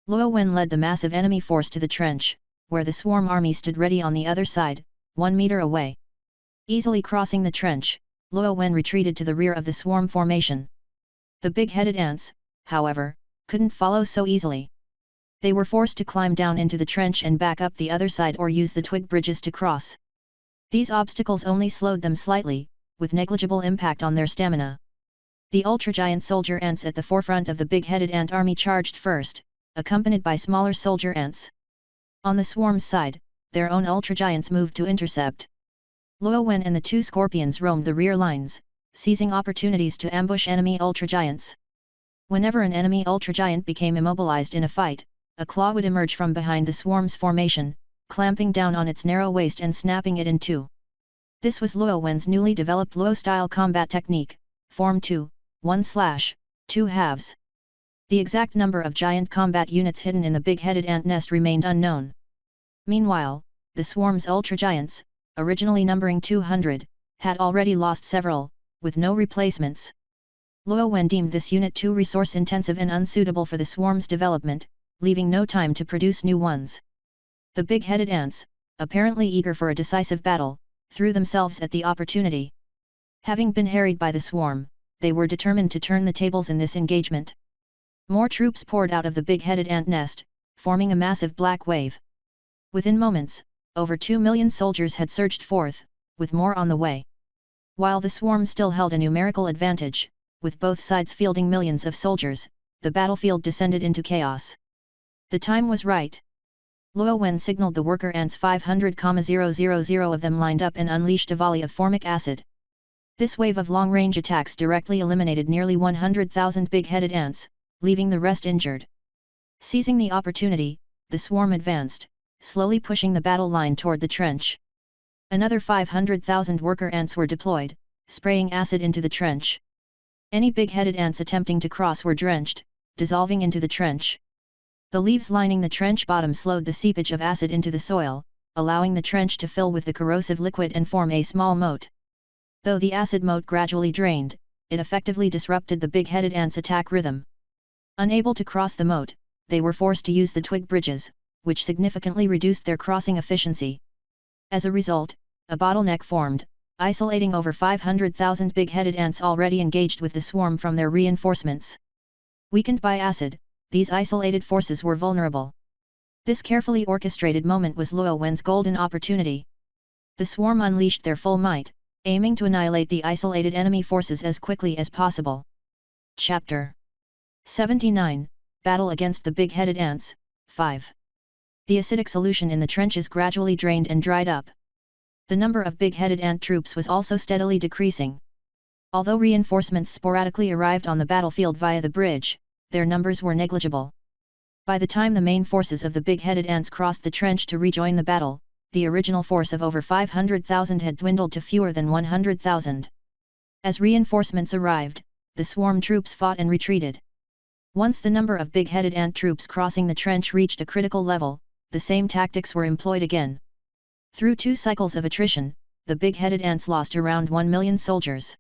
Luo Wen led the massive enemy force to the trench, where the swarm army stood ready on the other side, 1 meter away. Easily crossing the trench, Luo Wen retreated to the rear of the swarm formation. The big-headed ants, however, couldn't follow so easily. They were forced to climb down into the trench and back up the other side or use the twig bridges to cross. These obstacles only slowed them slightly, with negligible impact on their stamina. The ultra-giant soldier ants at the forefront of the big-headed ant army charged first, accompanied by smaller soldier ants. On the swarm's side, their own ultragiants moved to intercept. Luo Wen and the two scorpions roamed the rear lines, seizing opportunities to ambush enemy ultragiants. Whenever an enemy ultragiant became immobilized in a fight, a claw would emerge from behind the swarm's formation, clamping down on its narrow waist and snapping it in two. This was Luo Wen's newly developed Luo-style combat technique, Form 2, 1/2 halves. The exact number of giant combat units hidden in the big-headed ant nest remained unknown. Meanwhile, the swarm's ultragiants, originally numbering 200, had already lost several, with no replacements. Luo Wen deemed this unit too resource-intensive and unsuitable for the swarm's development, leaving no time to produce new ones. The big-headed ants, apparently eager for a decisive battle, threw themselves at the opportunity. Having been harried by the swarm, they were determined to turn the tables in this engagement. More troops poured out of the big-headed ant nest, forming a massive black wave. Within moments, over 2 million soldiers had surged forth, with more on the way. While the swarm still held a numerical advantage, with both sides fielding millions of soldiers, the battlefield descended into chaos. The time was right. Luo Wen signaled the worker ants 500,000 of them lined up and unleashed a volley of formic acid. This wave of long-range attacks directly eliminated nearly 100,000 big-headed ants, leaving the rest injured. Seizing the opportunity, the swarm advanced, slowly pushing the battle line toward the trench. Another 500,000 worker ants were deployed, spraying acid into the trench. Any big-headed ants attempting to cross were drenched, dissolving into the trench. The leaves lining the trench bottom slowed the seepage of acid into the soil, allowing the trench to fill with the corrosive liquid and form a small moat. Though the acid moat gradually drained, it effectively disrupted the big-headed ants' attack rhythm. Unable to cross the moat, they were forced to use the twig bridges, which significantly reduced their crossing efficiency. As a result, a bottleneck formed, isolating over 500,000 big-headed ants already engaged with the swarm from their reinforcements. Weakened by acid, these isolated forces were vulnerable. This carefully orchestrated moment was Luo Wen's golden opportunity. The swarm unleashed their full might, aiming to annihilate the isolated enemy forces as quickly as possible. Chapter 79, Battle against the Big-Headed Ants, 5. The acidic solution in the trenches gradually drained and dried up. The number of big-headed ant troops was also steadily decreasing. Although reinforcements sporadically arrived on the battlefield via the bridge, their numbers were negligible. By the time the main forces of the big-headed ants crossed the trench to rejoin the battle, the original force of over 500,000 had dwindled to fewer than 100,000. As reinforcements arrived, the swarm troops fought and retreated. Once the number of big-headed ant troops crossing the trench reached a critical level, the same tactics were employed again. Through 2 cycles of attrition, the big-headed ants lost around 1 million soldiers.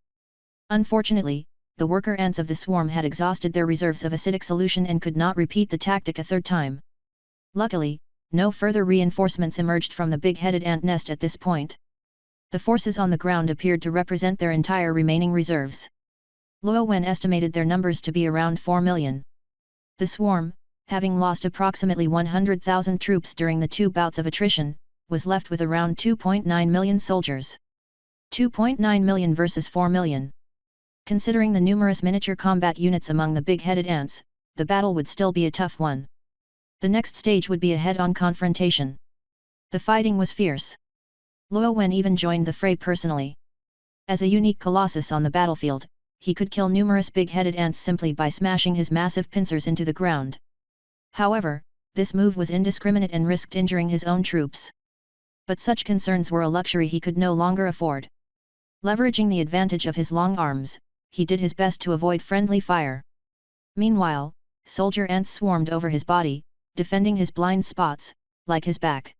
Unfortunately, the worker ants of the swarm had exhausted their reserves of acidic solution and could not repeat the tactic a third time. Luckily, no further reinforcements emerged from the big-headed ant nest at this point. The forces on the ground appeared to represent their entire remaining reserves. Luo Wen estimated their numbers to be around 4 million. The swarm, having lost approximately 100,000 troops during the 2 bouts of attrition, was left with around 2.9 million soldiers. 2.9 million versus 4 million. Considering the numerous miniature combat units among the big-headed ants, the battle would still be a tough one. The next stage would be a head-on confrontation. The fighting was fierce. Luo Wen even joined the fray personally. As a unique colossus on the battlefield, he could kill numerous big-headed ants simply by smashing his massive pincers into the ground. However, this move was indiscriminate and risked injuring his own troops. But such concerns were a luxury he could no longer afford. Leveraging the advantage of his long arms, he did his best to avoid friendly fire. Meanwhile, soldier ants swarmed over his body, defending his blind spots, like his back.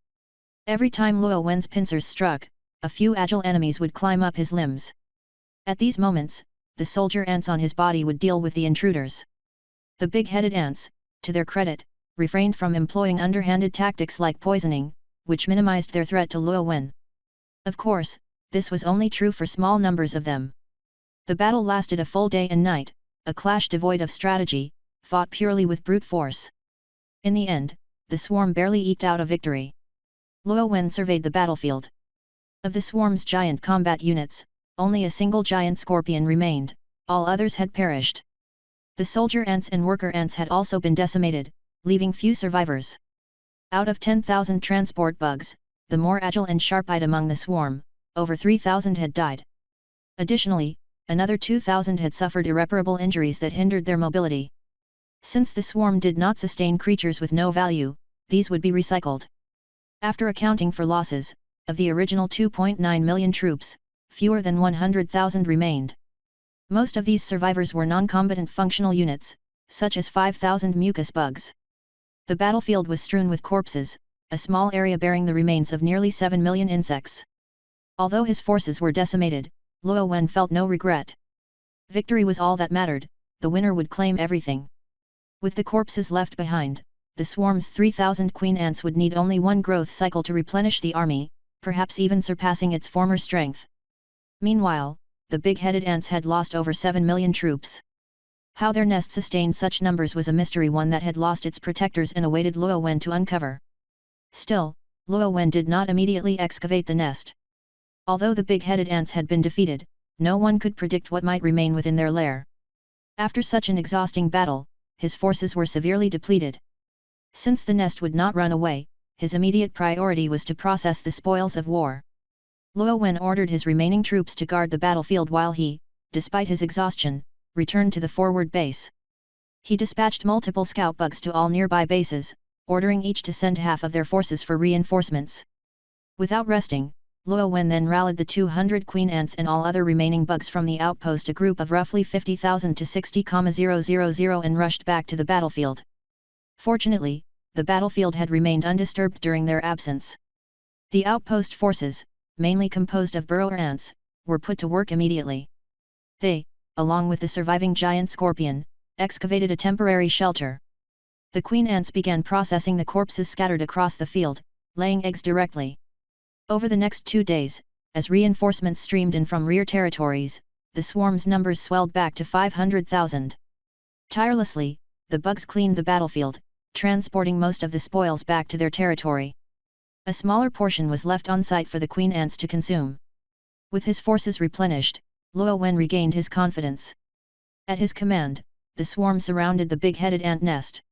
Every time Luo Wen's pincers struck, a few agile enemies would climb up his limbs. At these moments, the soldier ants on his body would deal with the intruders. The big-headed ants, to their credit, refrained from employing underhanded tactics like poisoning, which minimized their threat to Luo Wen. Of course, this was only true for small numbers of them. The battle lasted a full day and night, a clash devoid of strategy, fought purely with brute force. In the end, the swarm barely eked out a victory. Luo Wen surveyed the battlefield. Of the swarm's giant combat units, only a single giant scorpion remained, all others had perished. The soldier ants and worker ants had also been decimated, leaving few survivors. Out of 10,000 transport bugs, the more agile and sharp-eyed among the swarm, over 3,000 had died. Additionally, another 2,000 had suffered irreparable injuries that hindered their mobility. Since the swarm did not sustain creatures with no value, these would be recycled. After accounting for losses, of the original 2.9 million troops, fewer than 100,000 remained. Most of these survivors were non-combatant functional units, such as 5,000 mucus bugs. The battlefield was strewn with corpses, a small area bearing the remains of nearly 7 million insects. Although his forces were decimated, Luo Wen felt no regret. Victory was all that mattered, the winner would claim everything. With the corpses left behind, the swarm's 3,000 queen ants would need only one growth cycle to replenish the army, perhaps even surpassing its former strength. Meanwhile, the big-headed ants had lost over 7 million troops. How their nest sustained such numbers was a mystery, one that had lost its protectors and awaited Luo Wen to uncover. Still, Luo Wen did not immediately excavate the nest. Although the big-headed ants had been defeated, no one could predict what might remain within their lair. After such an exhausting battle, his forces were severely depleted. Since the nest would not run away, his immediate priority was to process the spoils of war. Luo Wen ordered his remaining troops to guard the battlefield while he, despite his exhaustion, returned to the forward base. He dispatched multiple scout bugs to all nearby bases, ordering each to send half of their forces for reinforcements. Without resting, Luo Wen then rallied the 200 queen ants and all other remaining bugs from the outpost, a group of roughly 50,000 to 60,000, and rushed back to the battlefield. Fortunately, the battlefield had remained undisturbed during their absence. The outpost forces, mainly composed of burrower ants, were put to work immediately. They, along with the surviving giant scorpion, excavated a temporary shelter. The queen ants began processing the corpses scattered across the field, laying eggs directly. Over the next 2 days, as reinforcements streamed in from rear territories, the swarm's numbers swelled back to 500,000. Tirelessly, the bugs cleaned the battlefield, transporting most of the spoils back to their territory. A smaller portion was left on site for the queen ants to consume. With his forces replenished, Luo Wen regained his confidence. At his command, the swarm surrounded the big-headed ant nest.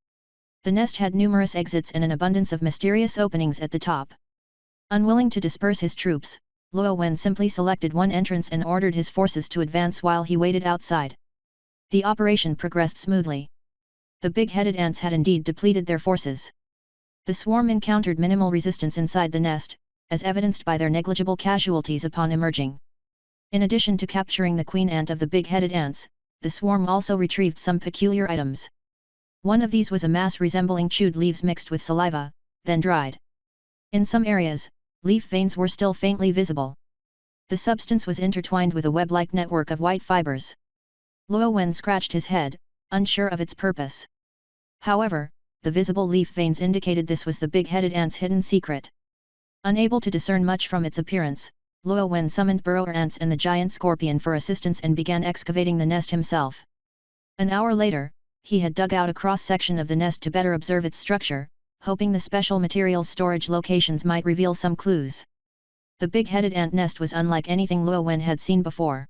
The nest had numerous exits and an abundance of mysterious openings at the top. Unwilling to disperse his troops, Luo Wen simply selected one entrance and ordered his forces to advance while he waited outside. The operation progressed smoothly. The big-headed ants had indeed depleted their forces. The swarm encountered minimal resistance inside the nest, as evidenced by their negligible casualties upon emerging. In addition to capturing the queen ant of the big-headed ants, the swarm also retrieved some peculiar items. One of these was a mass resembling chewed leaves mixed with saliva, then dried. In some areas, leaf veins were still faintly visible. The substance was intertwined with a web-like network of white fibers. Luo Wen scratched his head, unsure of its purpose. However, the visible leaf veins indicated this was the big-headed ant's hidden secret. Unable to discern much from its appearance, Luo Wen summoned burrower ants and the giant scorpion for assistance and began excavating the nest himself. An hour later, he had dug out a cross-section of the nest to better observe its structure, hoping the special materials storage locations might reveal some clues. The big-headed ant nest was unlike anything Luo Wen had seen before.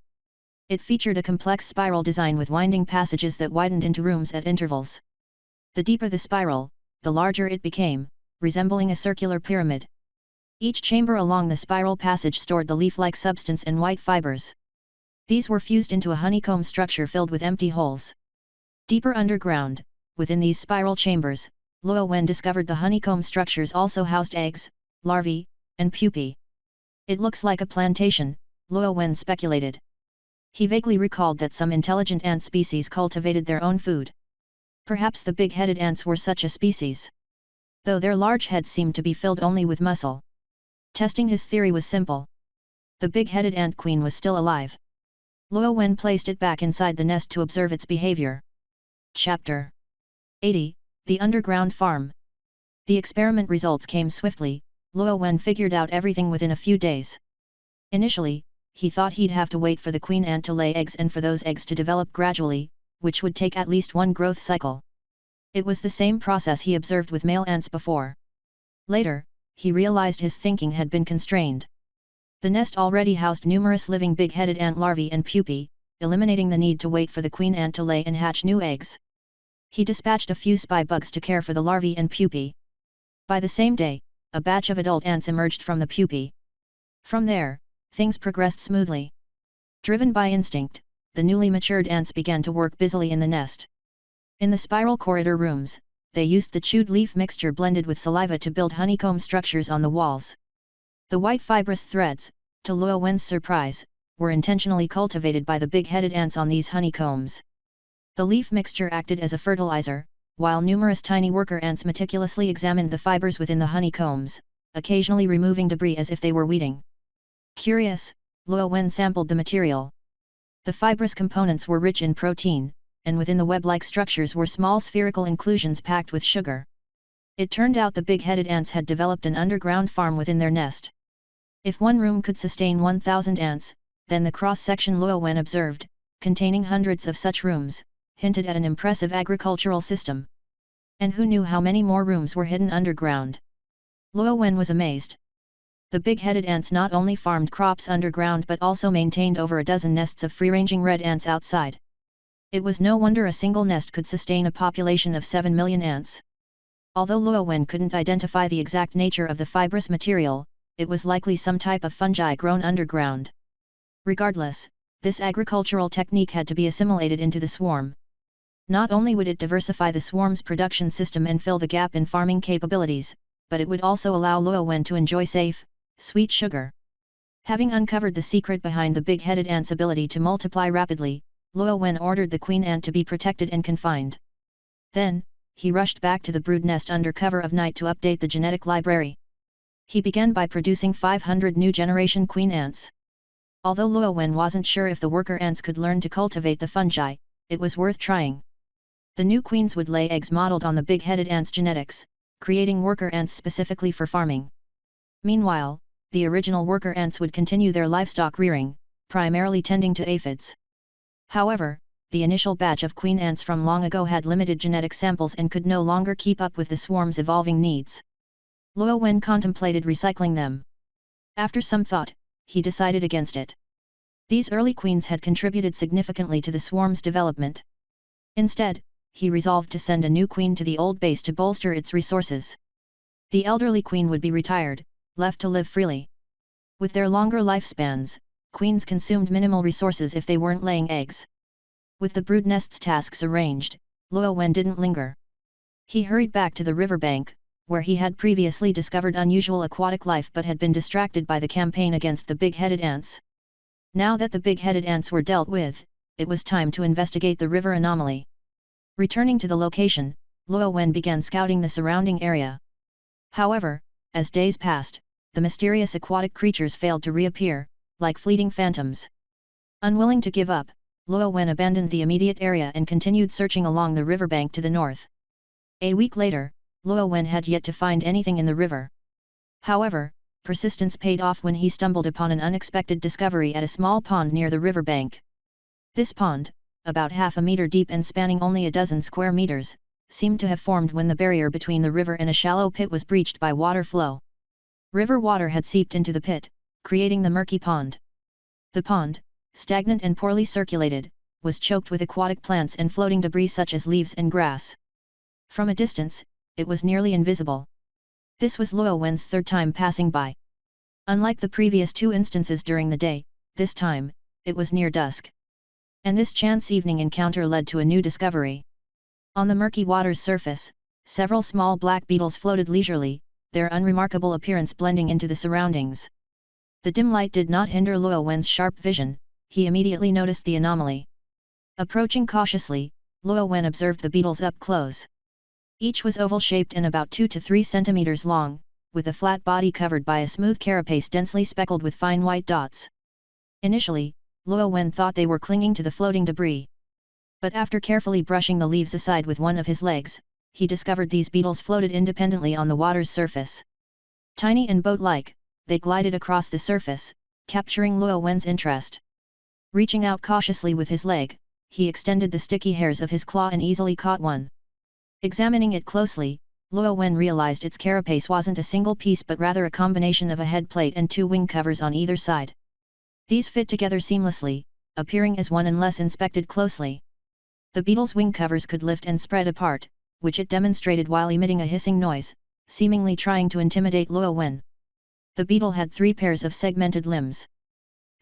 It featured a complex spiral design with winding passages that widened into rooms at intervals. The deeper the spiral, the larger it became, resembling a circular pyramid. Each chamber along the spiral passage stored the leaf-like substance and white fibers. These were fused into a honeycomb structure filled with empty holes. Deeper underground, within these spiral chambers, Luo Wen discovered the honeycomb structures also housed eggs, larvae, and pupae. It looks like a plantation, Luo Wen speculated. He vaguely recalled that some intelligent ant species cultivated their own food. Perhaps the big-headed ants were such a species. Though their large heads seemed to be filled only with muscle. Testing his theory was simple. The big-headed ant queen was still alive. Luo Wen placed it back inside the nest to observe its behavior. Chapter 80, The Underground Farm. The experiment results came swiftly. Luo Wen figured out everything within a few days. Initially, he thought he'd have to wait for the queen ant to lay eggs and for those eggs to develop gradually, which would take at least one growth cycle. It was the same process he observed with male ants before. Later, he realized his thinking had been constrained. The nest already housed numerous living big-headed ant larvae and pupae, eliminating the need to wait for the queen ant to lay and hatch new eggs. He dispatched a few spy bugs to care for the larvae and pupae. By the same day, a batch of adult ants emerged from the pupae. From there, things progressed smoothly. Driven by instinct, the newly matured ants began to work busily in the nest. In the spiral corridor rooms, they used the chewed leaf mixture blended with saliva to build honeycomb structures on the walls. The white fibrous threads, to Luo Wen's surprise, were intentionally cultivated by the big-headed ants on these honeycombs. The leaf mixture acted as a fertilizer, while numerous tiny worker ants meticulously examined the fibers within the honeycombs, occasionally removing debris as if they were weeding. Curious, Luo Wen sampled the material. The fibrous components were rich in protein, and within the web-like structures were small spherical inclusions packed with sugar. It turned out the big-headed ants had developed an underground farm within their nest. If one room could sustain 1,000 ants, then the cross-section Luo Wen observed, containing hundreds of such rooms, hinted at an impressive agricultural system. And who knew how many more rooms were hidden underground? Luo Wen was amazed. The big-headed ants not only farmed crops underground but also maintained over a dozen nests of free-ranging red ants outside. It was no wonder a single nest could sustain a population of 7 million ants. Although Luo Wen couldn't identify the exact nature of the fibrous material, it was likely some type of fungi grown underground. Regardless, this agricultural technique had to be assimilated into the swarm. Not only would it diversify the swarm's production system and fill the gap in farming capabilities, but it would also allow Luo Wen to enjoy safe, sweet sugar. Having uncovered the secret behind the big-headed ant's ability to multiply rapidly, Luo Wen ordered the queen ant to be protected and confined. Then, he rushed back to the brood nest under cover of night to update the genetic library. He began by producing 500 new generation queen ants. Although Luo Wen wasn't sure if the worker ants could learn to cultivate the fungi, it was worth trying. The new queens would lay eggs modeled on the big-headed ants' genetics, creating worker ants specifically for farming. Meanwhile, the original worker ants would continue their livestock rearing, primarily tending to aphids. However, the initial batch of queen ants from long ago had limited genetic samples and could no longer keep up with the swarm's evolving needs. Luo Wen contemplated recycling them. After some thought, he decided against it. These early queens had contributed significantly to the swarm's development. Instead, he resolved to send a new queen to the old base to bolster its resources. The elderly queen would be retired, left to live freely. With their longer lifespans, queens consumed minimal resources if they weren't laying eggs. With the brood nest's tasks arranged, Luo Wen didn't linger. He hurried back to the riverbank, where he had previously discovered unusual aquatic life but had been distracted by the campaign against the big-headed ants. Now that the big-headed ants were dealt with, it was time to investigate the river anomaly. Returning to the location, Luo Wen began scouting the surrounding area. However, as days passed, the mysterious aquatic creatures failed to reappear, like fleeting phantoms. Unwilling to give up, Luo Wen abandoned the immediate area and continued searching along the riverbank to the north. A week later, Luo Wen had yet to find anything in the river. However, persistence paid off when he stumbled upon an unexpected discovery at a small pond near the riverbank. This pond, about half a meter deep and spanning only a dozen square meters, seemed to have formed when the barrier between the river and a shallow pit was breached by water flow. River water had seeped into the pit, creating the murky pond. The pond, stagnant and poorly circulated, was choked with aquatic plants and floating debris such as leaves and grass. From a distance, it was nearly invisible. This was Luo Wen's third time passing by. Unlike the previous two instances during the day, this time, it was near dusk. And this chance evening encounter led to a new discovery. On the murky water's surface, several small black beetles floated leisurely, their unremarkable appearance blending into the surroundings. The dim light did not hinder Luo Wen's sharp vision, he immediately noticed the anomaly. Approaching cautiously, Luo Wen observed the beetles up close. Each was oval-shaped and about 2 to 3 centimeters long, with a flat body covered by a smooth carapace densely speckled with fine white dots. Initially, Luo Wen thought they were clinging to the floating debris. But after carefully brushing the leaves aside with one of his legs, he discovered these beetles floated independently on the water's surface. Tiny and boat-like, they glided across the surface, capturing Luo Wen's interest. Reaching out cautiously with his leg, he extended the sticky hairs of his claw and easily caught one. Examining it closely, Luo Wen realized its carapace wasn't a single piece but rather a combination of a head plate and 2 wing covers on either side. These fit together seamlessly, appearing as one unless inspected closely. The beetle's wing covers could lift and spread apart, which it demonstrated while emitting a hissing noise, seemingly trying to intimidate Luo Wen. The beetle had 3 pairs of segmented limbs.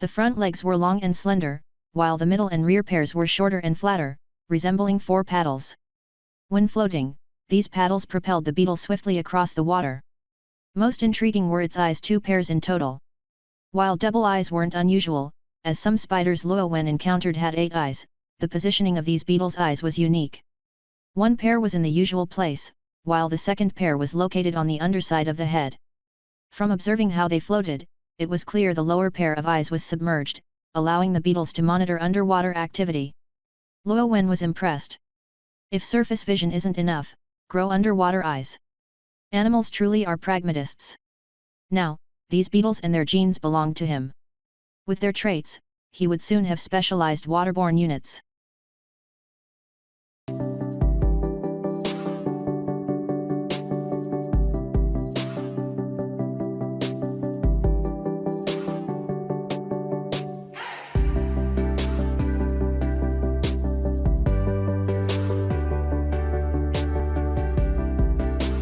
The front legs were long and slender, while the middle and rear pairs were shorter and flatter, resembling 4 paddles. When floating, these paddles propelled the beetle swiftly across the water. Most intriguing were its eyes, 2 pairs in total. While double eyes weren't unusual, as some spiders Luo Wen encountered had 8 eyes, the positioning of these beetles' eyes was unique. 1 pair was in the usual place, while the second pair was located on the underside of the head. From observing how they floated, it was clear the lower pair of eyes was submerged, allowing the beetles to monitor underwater activity. Luo Wen was impressed. If surface vision isn't enough, grow underwater eyes. Animals truly are pragmatists. Now, these beetles and their genes belonged to him. With their traits, he would soon have specialized waterborne units.